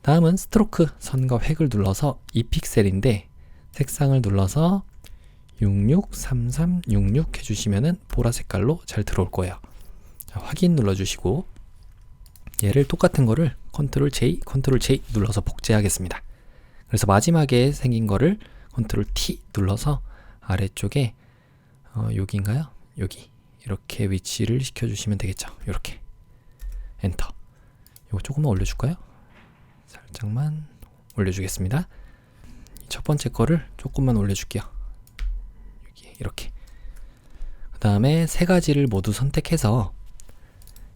다음은 스트로크 선과 획을 눌러서 2픽셀인데 색상을 눌러서 663366 해주시면은 보라 색깔로 잘 들어올 거예요. 자, 확인 눌러주시고, 얘를 똑같은 거를 컨트롤 J 눌러서 복제하겠습니다. 그래서 마지막에 생긴 거를 컨트롤 T 눌러서 아래쪽에 여기인가요? 여기 이렇게 위치를 시켜주시면 되겠죠. 이렇게 엔터. 이거 조금만 올려줄까요? 살짝만 올려주겠습니다. 첫 번째 거를 조금만 올려줄게요. 여기 이렇게. 그 다음에 세 가지를 모두 선택해서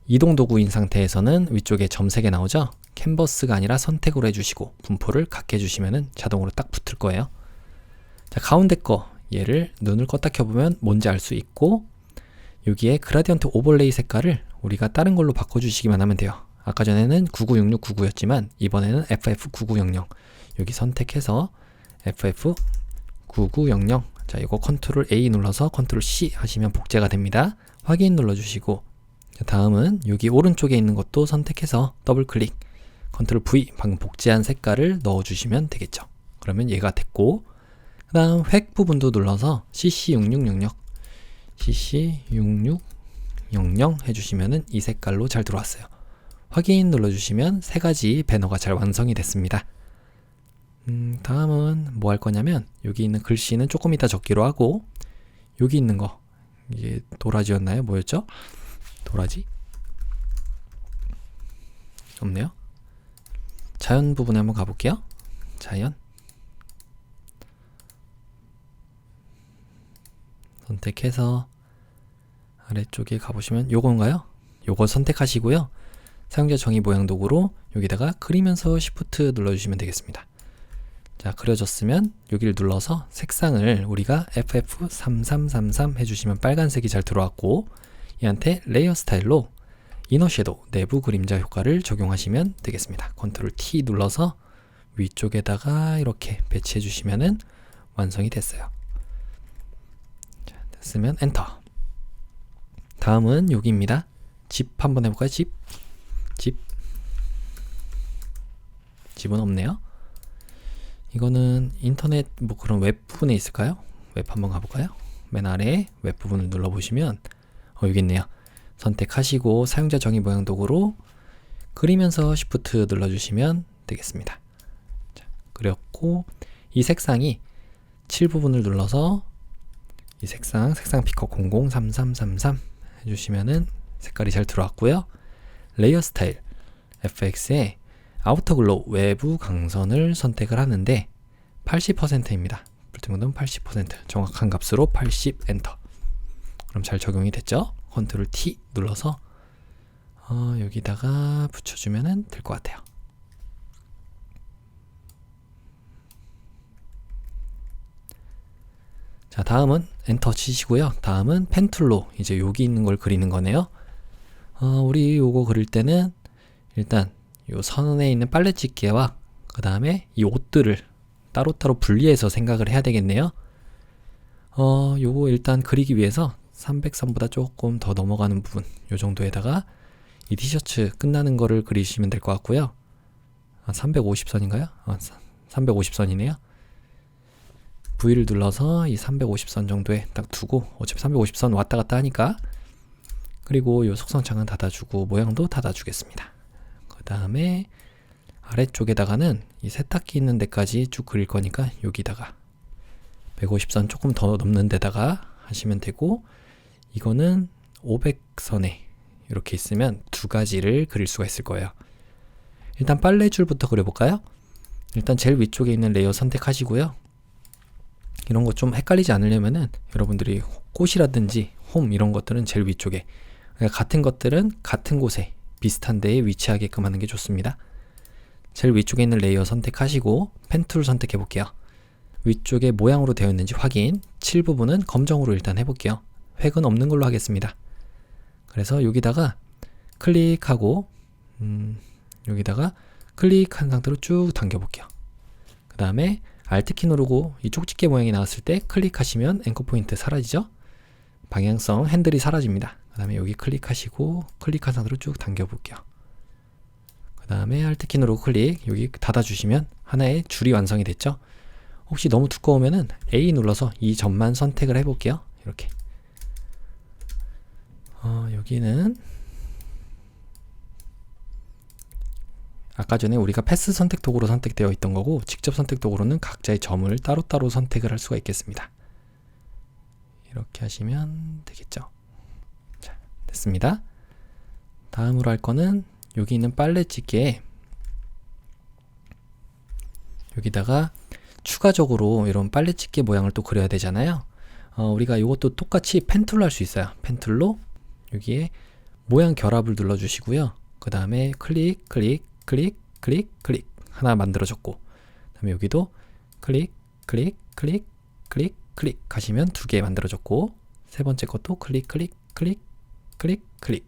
이동 도구인 상태에서는 위쪽에 점 3개 나오죠? 캔버스가 아니라 선택으로 해주시고 분포를 같게 해주시면 자동으로 딱 붙을 거예요. 자, 가운데 거 얘를 눈을 껐다 켜보면 뭔지 알 수 있고, 여기에 그라디언트 오버레이 색깔을 우리가 다른 걸로 바꿔주시기만 하면 돼요. 아까 전에는 996699였지만 이번에는 FF9900 여기 선택해서 FF9900. 자, 이거 컨트롤 A 눌러서 컨트롤 C 하시면 복제가 됩니다. 확인 눌러주시고, 자, 다음은 여기 오른쪽에 있는 것도 선택해서 더블 클릭, 컨트롤 V, 방금 복제한 색깔을 넣어주시면 되겠죠. 그러면 얘가 됐고, 그 다음 획 부분도 눌러서 CC6600 CC6600 해주시면은 이 색깔로 잘 들어왔어요. 확인 눌러주시면 세 가지 배너가 잘 완성이 됐습니다. 다음은 뭐 할 거냐면, 여기 있는 글씨는 조금 이따 적기로 하고, 여기 있는 거, 이게 도라지였나요? 뭐였죠? 도라지? 없네요. 자연 부분에 한번 가볼게요. 자연 선택해서 아래쪽에 가보시면 요건가요? 요거 선택하시고요. 사용자 정의 모양 도구로 여기다가 그리면서 Shift 눌러주시면 되겠습니다. 자, 그려졌으면 여기를 눌러서 색상을 우리가 FF3333 해주시면 빨간색이 잘 들어왔고, 얘한테 레이어 스타일로 이너 섀도우, 내부 그림자 효과를 적용하시면 되겠습니다. 컨트롤 T 눌러서 위쪽에다가 이렇게 배치해 주시면은 완성이 됐어요. 자, 됐으면 엔터. 다음은 여기입니다. 집 한번 해볼까요? 집은 없네요. 이거는 인터넷 뭐 그런 웹 부분에 있을까요? 웹 한번 가볼까요? 맨 아래 웹 부분을 눌러보시면 여기 있네요. 선택하시고 사용자 정의 모양 도구로 그리면서 Shift 눌러주시면 되겠습니다. 자, 그렸고 이 색상이 7 부분을 눌러서 이 색상 피커 003333 해주시면은 색깔이 잘 들어왔고요. 레이어 스타일 FX에 아우터 글로우 외부 강선을 선택을 하는데 80%입니다. 불등급은 80%, 정확한 값으로 80 엔터. 그럼 잘 적용이 됐죠? 컨트롤 T 눌러서 여기다가 붙여주면 될 것 같아요. 자, 다음은 엔터 치시고요. 다음은 펜툴로 이제 여기 있는 걸 그리는 거네요. 우리 요거 그릴 때는 일단 요 선에 있는 빨래 집게와 그 다음에 이 옷들을 따로따로 분리해서 생각을 해야 되겠네요. 요거 일단 그리기 위해서 300선보다 조금 더 넘어가는 부분 요 정도에다가 이 티셔츠 끝나는 거를 그리시면 될 것 같고요. 350선인가요? 350선이네요. V를 눌러서 이 350선 정도에 딱 두고, 어차피 350선 왔다 갔다 하니까, 그리고 요 속선창은 닫아주고 모양도 닫아주겠습니다. 그 다음에 아래쪽에다가는 이 세탁기 있는 데까지 쭉 그릴 거니까 여기다가 150선 조금 더 넘는 데다가 하시면 되고, 이거는 500선에 이렇게 있으면 두 가지를 그릴 수가 있을 거예요. 일단 빨래줄부터 그려볼까요? 일단 제일 위쪽에 있는 레이어 선택하시고요. 이런 거 좀 헷갈리지 않으려면은 여러분들이 꽃이라든지 홈 이런 것들은 제일 위쪽에, 그러니까 같은 것들은 같은 곳에 비슷한 데에 위치하게끔 하는 게 좋습니다. 제일 위쪽에 있는 레이어 선택하시고 펜툴 선택해 볼게요. 위쪽에 모양으로 되어 있는지 확인. 7 부분은 검정으로 일단 해볼게요. 획은 없는 걸로 하겠습니다. 그래서 여기다가 클릭하고 여기다가 클릭한 상태로 쭉 당겨 볼게요. 그 다음에 Alt키 누르고 이 쪽집게 모양이 나왔을 때 클릭하시면 앵커 포인트 사라지죠? 방향성 핸들이 사라집니다. 그 다음에 여기 클릭하시고 클릭한 상태로 쭉 당겨 볼게요. 그 다음에 Alt키 누르고 클릭, 여기 닫아주시면 하나의 줄이 완성이 됐죠? 혹시 너무 두꺼우면은 A 눌러서 이 점만 선택을 해볼게요. 이렇게. 여기는 아까 전에 우리가 패스 선택 도구로 선택되어 있던 거고, 직접 선택 도구로는 각자의 점을 따로따로 선택을 할 수가 있겠습니다. 이렇게 하시면 되겠죠. 자, 됐습니다. 다음으로 할 거는 여기 있는 빨래 집게에 여기다가 추가적으로 이런 빨래 집게 모양을 또 그려야 되잖아요. 우리가 이것도 똑같이 펜 툴로 할 수 있어요. 펜 툴로 여기에 모양 결합을 눌러주시고요. 그 다음에 클릭, 클릭, 클릭, 클릭, 클릭 하나 만들어졌고, 그 다음에 여기도 클릭, 클릭, 클릭, 클릭, 클릭 하시면 2개 만들어졌고, 세 번째 것도 클릭, 클릭, 클릭, 클릭, 클릭.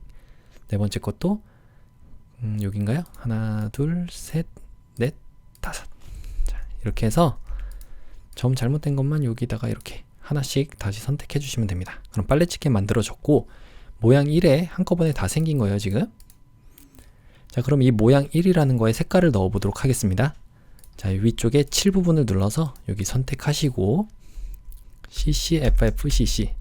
네 번째 것도 여긴가요? 하나, 둘, 셋, 넷, 다섯. 자, 이렇게 해서 점 잘못된 것만 여기다가 이렇게 하나씩 다시 선택해 주시면 됩니다. 그럼 빨래집게 만들어졌고, 모양 1에 한꺼번에 다 생긴 거예요, 지금. 자, 그럼 이 모양 1이라는 거에 색깔을 넣어 보도록 하겠습니다. 자, 위쪽에 7 부분을 눌러서 여기 선택하시고 CC, FF, CC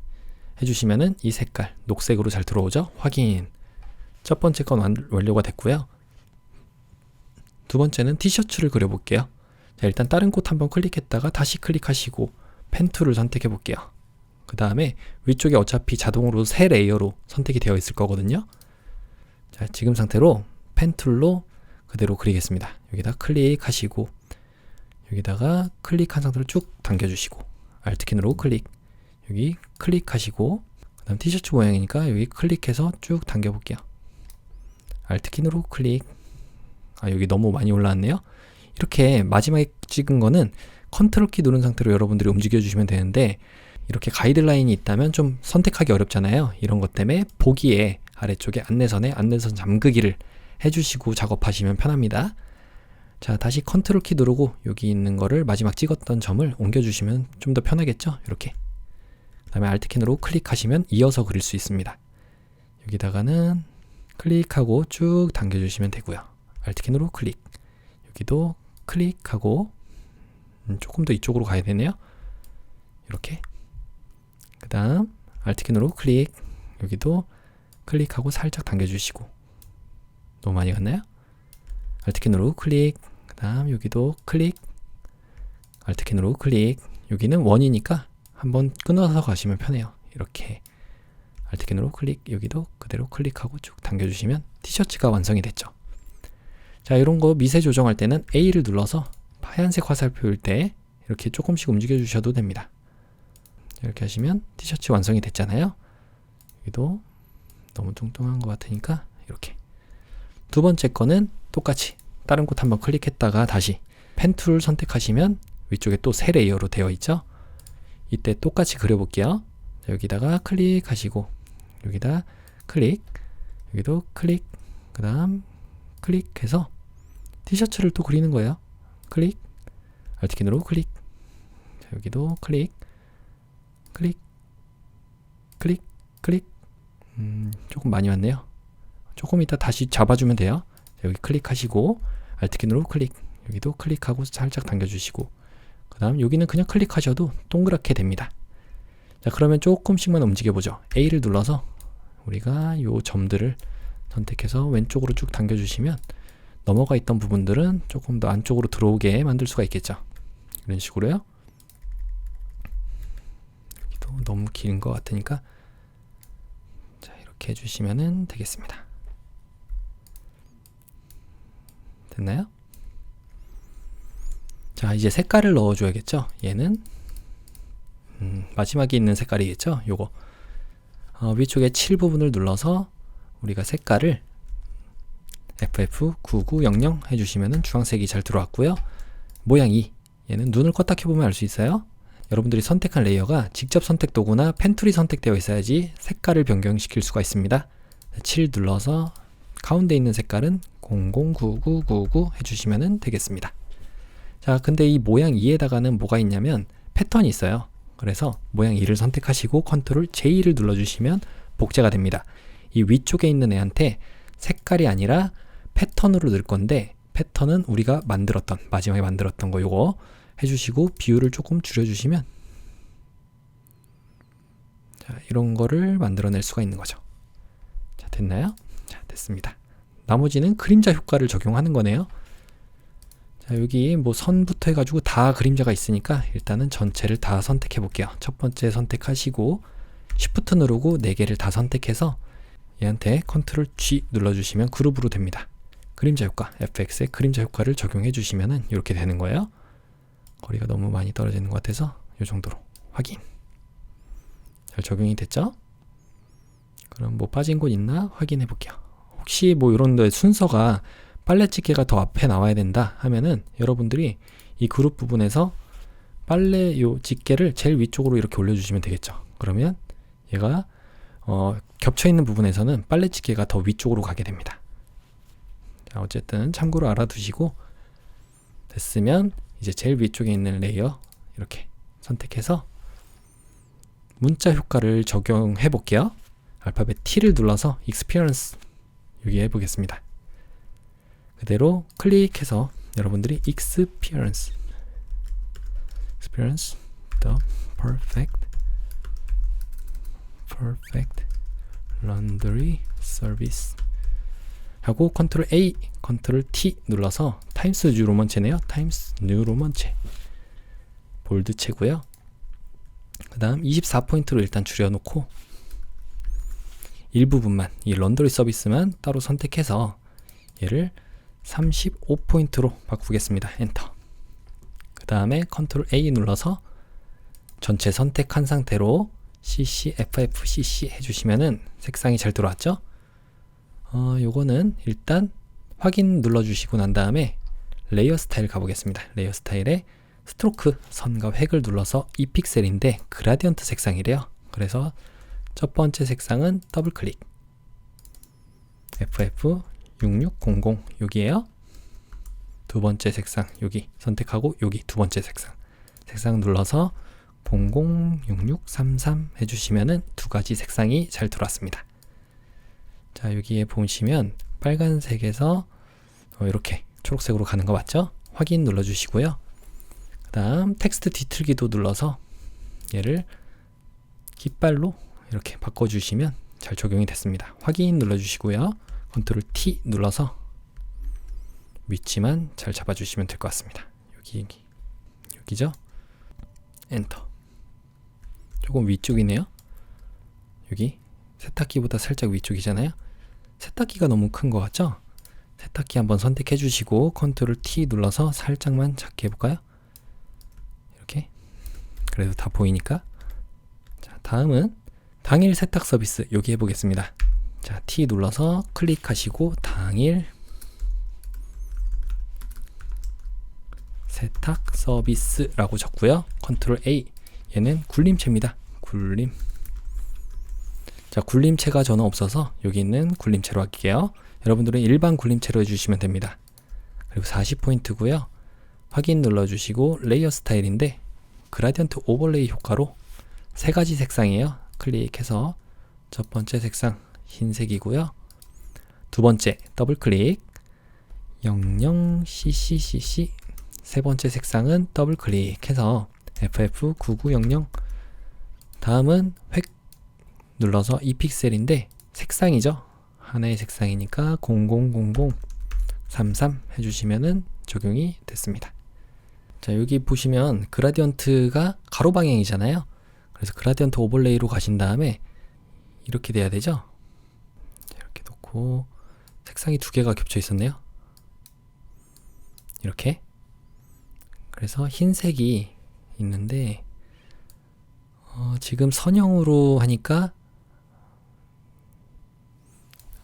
해주시면은 이 색깔 녹색으로 잘 들어오죠? 확인. 첫 번째 건 완료가 됐고요. 두 번째는 티셔츠를 그려볼게요. 자, 일단 다른 꽃 한번 클릭했다가 다시 클릭하시고 펜 툴을 선택해 볼게요. 그 다음에 위쪽에 어차피 자동으로 새 레이어로 선택이 되어 있을 거거든요. 자, 지금 상태로 펜 툴로 그대로 그리겠습니다. 여기다 클릭하시고 여기다가 클릭한 상태로 쭉 당겨주시고 Alt키 누르고 클릭, 여기 클릭하시고, 그 다음 티셔츠 모양이니까 여기 클릭해서 쭉 당겨볼게요. Alt키 누르고 클릭. 여기 너무 많이 올라왔네요. 이렇게 마지막에 찍은 거는 컨트롤 키 누른 상태로 여러분들이 움직여 주시면 되는데, 이렇게 가이드라인이 있다면 좀 선택하기 어렵잖아요. 이런 것 때문에 보기에 아래쪽에 안내선에 안내선 잠그기를 해주시고 작업하시면 편합니다. 자, 다시 컨트롤 키 누르고 여기 있는 거를 마지막 찍었던 점을 옮겨주시면 좀 더 편하겠죠? 이렇게. 그 다음에 Alt키 누르고 클릭하시면 이어서 그릴 수 있습니다. 여기다가는 클릭하고 쭉 당겨주시면 되고요. Alt키 누르고 클릭. 여기도 클릭하고 조금 더 이쪽으로 가야 되네요. 이렇게. 그 다음 Alt키 누르고 클릭. 여기도 클릭하고 살짝 당겨주시고. 너무 많이 갔나요? Alt키 누르고 클릭. 그 다음 여기도 클릭. Alt키 누르고 클릭. 여기는 원이니까 한번 끊어서 가시면 편해요. 이렇게 Alt키 누르고 클릭. 여기도 그대로 클릭하고 쭉 당겨주시면 티셔츠가 완성이 됐죠. 자, 이런 거 미세 조정할 때는 A를 눌러서 하얀색 화살표일 때 이렇게 조금씩 움직여 주셔도 됩니다. 이렇게 하시면 티셔츠 완성이 됐잖아요. 여기도 너무 뚱뚱한 것 같으니까 이렇게. 두 번째 거는 똑같이 다른 곳 한번 클릭했다가 다시 펜 툴 선택하시면 위쪽에 또 새 레이어로 되어 있죠. 이때 똑같이 그려볼게요. 여기다가 클릭하시고 여기다 클릭, 여기도 클릭, 그 다음 클릭해서 티셔츠를 또 그리는 거예요. 클릭, Alt키 누르고 클릭. 자, 여기도 클릭, 클릭, 클릭, 클릭. 조금 많이 왔네요. 조금 이따 다시 잡아주면 돼요. 여기 클릭하시고 Alt키 누르고 클릭. 여기도 클릭하고 살짝 당겨주시고, 그 다음 여기는 그냥 클릭하셔도 동그랗게 됩니다. 자, 그러면 조금씩만 움직여보죠. A를 눌러서 우리가 요 점들을 선택해서 왼쪽으로 쭉 당겨주시면 넘어가 있던 부분들은 조금 더 안쪽으로 들어오게 만들 수가 있겠죠. 이런 식으로요. 여기도 너무 긴 것 같으니까 자, 이렇게 해주시면 되겠습니다. 됐나요? 자, 이제 색깔을 넣어줘야겠죠. 얘는 마지막에 있는 색깔이겠죠. 요거 위쪽에 7 부분을 눌러서 우리가 색깔을 FF9900 해주시면 주황색이 잘 들어왔고요. 모양 2, 얘는 눈을 껐다 켜보면 알 수 있어요. 여러분들이 선택한 레이어가 직접 선택 도구나 펜 툴이 선택되어 있어야지 색깔을 변경시킬 수가 있습니다. 7 눌러서 가운데 있는 색깔은 009999 해주시면 되겠습니다. 자, 근데 이 모양 2에다가는 뭐가 있냐면 패턴이 있어요. 그래서 모양 2를 선택하시고 컨트롤 J를 눌러주시면 복제가 됩니다. 이 위쪽에 있는 애한테 색깔이 아니라 패턴으로 넣을 건데, 패턴은 우리가 만들었던, 마지막에 만들었던 거 요거 해주시고 비율을 조금 줄여주시면 자, 이런 거를 만들어낼 수가 있는 거죠. 자, 됐나요? 자, 됐습니다. 나머지는 그림자 효과를 적용하는 거네요. 자, 여기 뭐 선부터 해가지고 다 그림자가 있으니까 일단은 전체를 다 선택해 볼게요. 첫 번째 선택하시고 Shift 누르고 4개를 다 선택해서 얘한테 컨트롤 G 눌러주시면 그룹으로 됩니다. 그림자 효과, FX의 그림자 효과를 적용해 주시면 이렇게 되는 거예요. 거리가 너무 많이 떨어지는 것 같아서 이 정도로 확인. 잘 적용이 됐죠? 그럼 뭐 빠진 곳 있나 확인해 볼게요. 혹시 뭐 이런 데 순서가 빨래 집게가 더 앞에 나와야 된다 하면은 여러분들이 이 그룹 부분에서 빨래 요 집게를 제일 위쪽으로 이렇게 올려주시면 되겠죠. 그러면 얘가 겹쳐있는 부분에서는 빨래 집게가 더 위쪽으로 가게 됩니다. 자, 어쨌든 참고로 알아두시고 됐으면 이제 제일 위쪽에 있는 레이어 이렇게 선택해서 문자 효과를 적용해 볼게요. 알파벳 T를 눌러서 Experience 여기 해보겠습니다. 그대로 클릭해서 여러분들이 Experience the perfect laundry service 하고 컨트롤 A, 컨트롤 T 눌러서 타임스 뉴 로먼체네요. 타임스 뉴 로먼체 볼드체고요. 그 다음 24포인트로 일단 줄여놓고 일부분만 이 런더리 서비스만 따로 선택해서 얘를 35포인트로 바꾸겠습니다. 엔터. 그 다음에 컨트롤 A 눌러서 전체 선택한 상태로 CC, FF, CC 해주시면은 색상이 잘 들어왔죠? 요거는 일단 확인 눌러주시고 난 다음에 레이어 스타일 가보겠습니다. 레이어 스타일에 스트로크 선과 획을 눌러서 2픽셀인데 그라디언트 색상이래요. 그래서 첫 번째 색상은 더블 클릭 FF6600 여기에요. 두 번째 색상 여기 선택하고 여기 두 번째 색상 눌러서 006633 해주시면은 두 가지 색상이 잘 들어왔습니다. 자, 여기에 보시면 빨간색에서 이렇게 초록색으로 가는 거 맞죠? 확인 눌러주시고요. 그 다음 텍스트 뒤틀기도 눌러서 얘를 깃발로 이렇게 바꿔주시면 잘 적용이 됐습니다. 확인 눌러주시고요. 컨트롤 T 눌러서 위치만 잘 잡아주시면 될 것 같습니다. 여기죠? 엔터. 조금 위쪽이네요. 여기 세탁기보다 살짝 위쪽이잖아요. 세탁기가 너무 큰 것 같죠? 세탁기 한번 선택해 주시고 컨트롤 T 눌러서 살짝만 작게 해볼까요? 이렇게. 그래도 다 보이니까. 자, 다음은 당일 세탁 서비스 여기 해보겠습니다. 자, T 눌러서 클릭하시고 당일 세탁 서비스라고 적고요. 컨트롤 A. 얘는 굴림체입니다. 굴림. 자, 굴림체가 저는 없어서 여기 있는 굴림체로 할게요. 여러분들은 일반 굴림체로 해주시면 됩니다. 그리고 40포인트고요. 확인 눌러주시고 레이어 스타일인데 그라디언트 오버레이 효과로 세 가지 색상이에요. 클릭해서 첫 번째 색상 흰색이고요. 두 번째 더블 클릭 00CCCC 세 번째 색상은 더블 클릭해서 FF9900 다음은 획 눌러서 2픽셀인데 색상이죠. 하나의 색상이니까 000033 해주시면은 적용이 됐습니다. 자, 여기 보시면 그라디언트가 가로 방향이잖아요. 그래서 그라디언트 오버레이로 가신 다음에 이렇게 돼야 되죠. 이렇게 놓고 색상이 두 개가 겹쳐 있었네요. 이렇게. 그래서 흰색이 있는데 지금 선형으로 하니까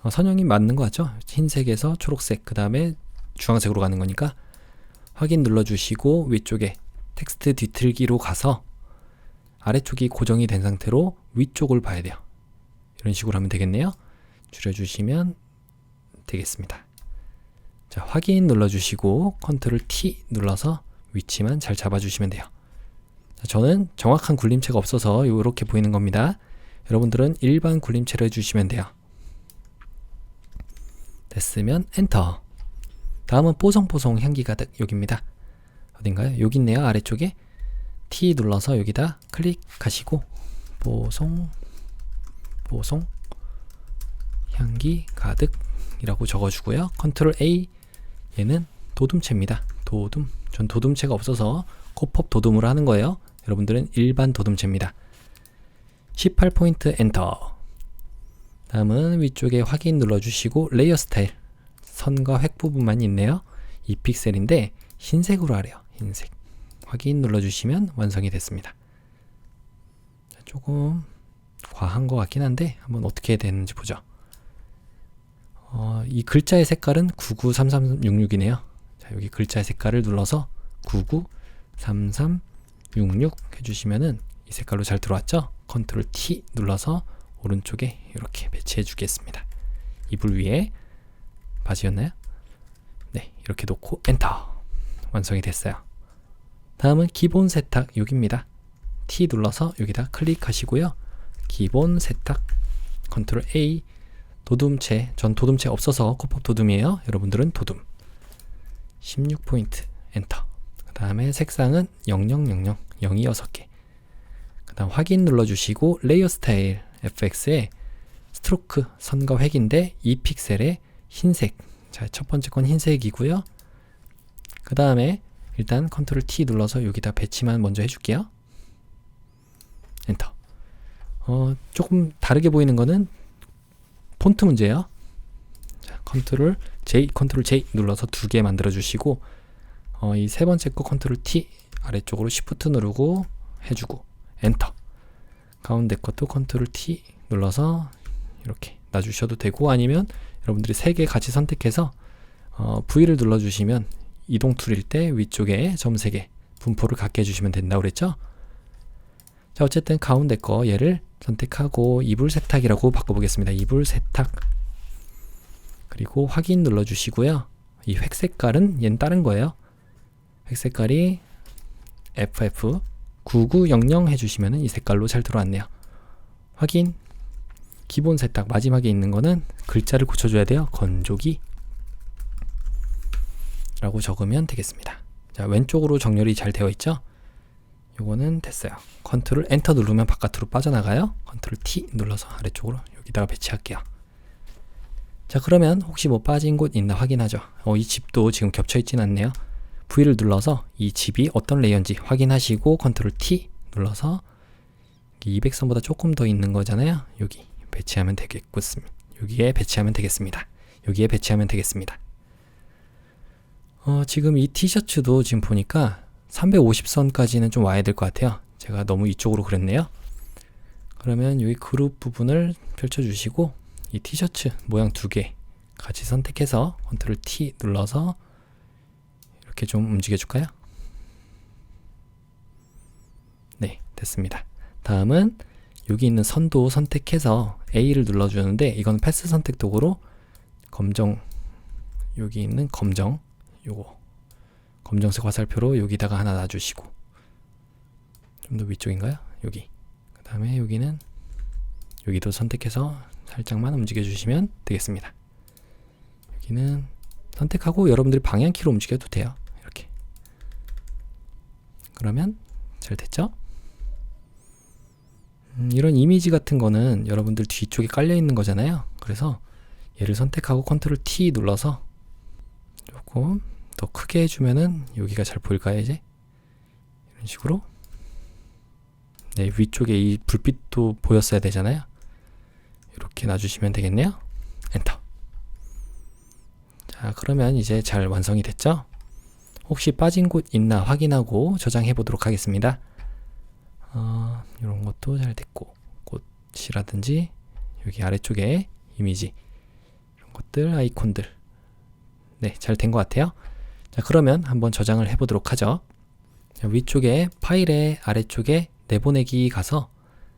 선형이 맞는 것 같죠? 흰색에서 초록색 그 다음에 주황색으로 가는 거니까 확인 눌러주시고 위쪽에 텍스트 뒤틀기로 가서 아래쪽이 고정이 된 상태로 위쪽을 봐야 돼요. 이런 식으로 하면 되겠네요. 줄여주시면 되겠습니다. 자, 확인 눌러주시고 컨트롤 T 눌러서 위치만 잘 잡아주시면 돼요. 자, 저는 정확한 굴림체가 없어서 이렇게 보이는 겁니다. 여러분들은 일반 굴림체로 해주시면 돼요. 됐으면 엔터. 다음은 뽀송뽀송 향기 가득 여기입니다. 어딘가요? 여기 있네요. 아래쪽에 T 눌러서 여기다 클릭하시고 뽀송 향기 가득 이라고 적어주고요. 컨트롤 A 얘는 도둠체입니다. 도둠. 전 도둠체가 없어서 코펍 도둠으로 하는 거예요. 여러분들은 일반 도둠체입니다. 18포인트 엔터. 다음은 위쪽에 확인 눌러주시고 레이어 스타일 선과 획 부분만 있네요. 2픽셀인데 흰색으로 하래요. 흰색. 확인 눌러주시면 완성이 됐습니다. 자, 조금 과한 것 같긴 한데 한번 어떻게 해야 되는지 보죠. 이 글자의 색깔은 993366이네요. 자, 여기 글자의 색깔을 눌러서 993366 해주시면은 이 색깔로 잘 들어왔죠? 컨트롤 T 눌러서 오른쪽에 이렇게 배치해 주겠습니다. 이불 위에 바지였나요? 네, 이렇게 놓고 엔터. 완성이 됐어요. 다음은 기본 세탁 여기입니다. T 눌러서 여기다 클릭하시고요. 기본 세탁 컨트롤 A 도둠체, 전 도둠체 없어서 코법 도둠이에요. 여러분들은 도둠 16포인트 엔터. 그 다음에 색상은 0000 0이 6개. 그 다음 확인 눌러주시고 레이어 스타일 FX에 스트로크 선과 획인데 2픽셀에 흰색. 자, 첫 번째 건 흰색이고요. 그 다음에 일단 컨트롤 T 눌러서 여기다 배치만 먼저 해줄게요. 엔터. 조금 다르게 보이는 거는 폰트 문제예요. 자, 컨트롤 J 눌러서 2개 만들어 주시고 이 세 번째 거 컨트롤 T 아래쪽으로 Shift 누르고 해주고 엔터. 가운데 것도 컨트롤 T 눌러서 이렇게 놔주셔도 되고, 아니면 여러분들이 3개 같이 선택해서 V를 눌러주시면 이동 툴일 때 위쪽에 점 3개 분포를 갖게 해주시면 된다고 그랬죠? 자, 어쨌든 가운데 거 얘를 선택하고 이불 세탁이라고 바꿔보겠습니다. 이불 세탁. 그리고 확인 눌러주시고요. 이 획 색깔은 얘는 다른 거예요. 획 색깔이 FF9900 해주시면 이 색깔로 잘 들어왔네요. 확인. 기본 세탁 마지막에 있는 거는 글자를 고쳐줘야 돼요. 건조기 라고 적으면 되겠습니다. 자, 왼쪽으로 정렬이 잘 되어 있죠? 요거는 됐어요. 컨트롤 엔터 누르면 바깥으로 빠져나가요. 컨트롤 T 눌러서 아래쪽으로 여기다가 배치할게요. 자, 그러면 혹시 뭐 빠진 곳 있나 확인하죠. 이 집도 지금 겹쳐 있진 않네요. V를 눌러서 이 집이 어떤 레이어인지 확인하시고 컨트롤 T 눌러서 200선보다 조금 더 있는 거잖아요. 여기 배치하면 되겠습니다. 여기에 배치하면 되겠습니다. 여기에 배치하면 되겠습니다. 지금 이 티셔츠도 지금 보니까 350선까지는 좀 와야 될 것 같아요. 제가 너무 이쪽으로 그랬네요. 그러면 여기 그룹 부분을 펼쳐주시고 이 티셔츠 모양 2개 같이 선택해서 컨트롤 T 눌러서 이렇게 좀 움직여줄까요? 네, 됐습니다. 다음은 여기 있는 선도 선택해서 A를 눌러주는데 이건 패스 선택 도구로 검정, 여기 있는 검정, 요거 검정색 화살표로 여기다가 하나 놔주시고, 좀 더 위쪽인가요? 여기. 그 다음에 여기는 여기도 선택해서 살짝만 움직여 주시면 되겠습니다. 여기는 선택하고 여러분들이 방향키로 움직여도 돼요. 이렇게. 그러면 잘 됐죠? 이런 이미지 같은 거는 여러분들 뒤쪽에 깔려 있는 거잖아요. 그래서 얘를 선택하고 컨트롤 T 눌러서 조금 더 크게 해주면은 여기가 잘 보일까요? 이제 이런 식으로. 네, 위쪽에 이 불빛도 보였어야 되잖아요. 이렇게 놔주시면 되겠네요. 엔터. 자, 그러면 이제 잘 완성이 됐죠? 혹시 빠진 곳 있나 확인하고 저장해 보도록 하겠습니다. 이런 것도 잘 됐고, 꽃이라든지 여기 아래쪽에 이미지 이런 것들, 아이콘들, 네, 잘 된 것 같아요. 자, 그러면 한번 저장을 해 보도록 하죠. 자, 위쪽에 파일의 아래쪽에 내보내기 가서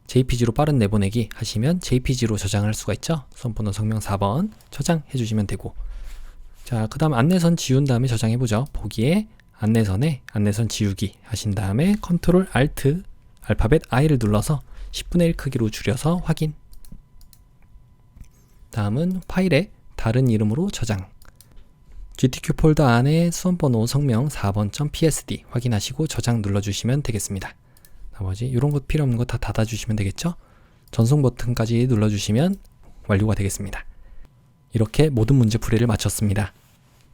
JPG로 빠른 내보내기 하시면 JPG로 저장할 수가 있죠. 수험번호 성명 4번 저장해 주시면 되고, 자, 그 다음 안내선 지운 다음에 저장해 보죠. 보기에 안내선에 안내선 지우기 하신 다음에 컨트롤 알트 알파벳 I를 눌러서 10분의 1 크기로 줄여서 확인. 다음은 파일에 다른 이름으로 저장. GTQ 폴더 안에 수험번호 성명 4번.psd 확인하시고 저장 눌러주시면 되겠습니다. 나머지 이런 것 필요 없는 거 다 닫아주시면 되겠죠? 전송 버튼까지 눌러주시면 완료가 되겠습니다. 이렇게 모든 문제 풀이를 마쳤습니다.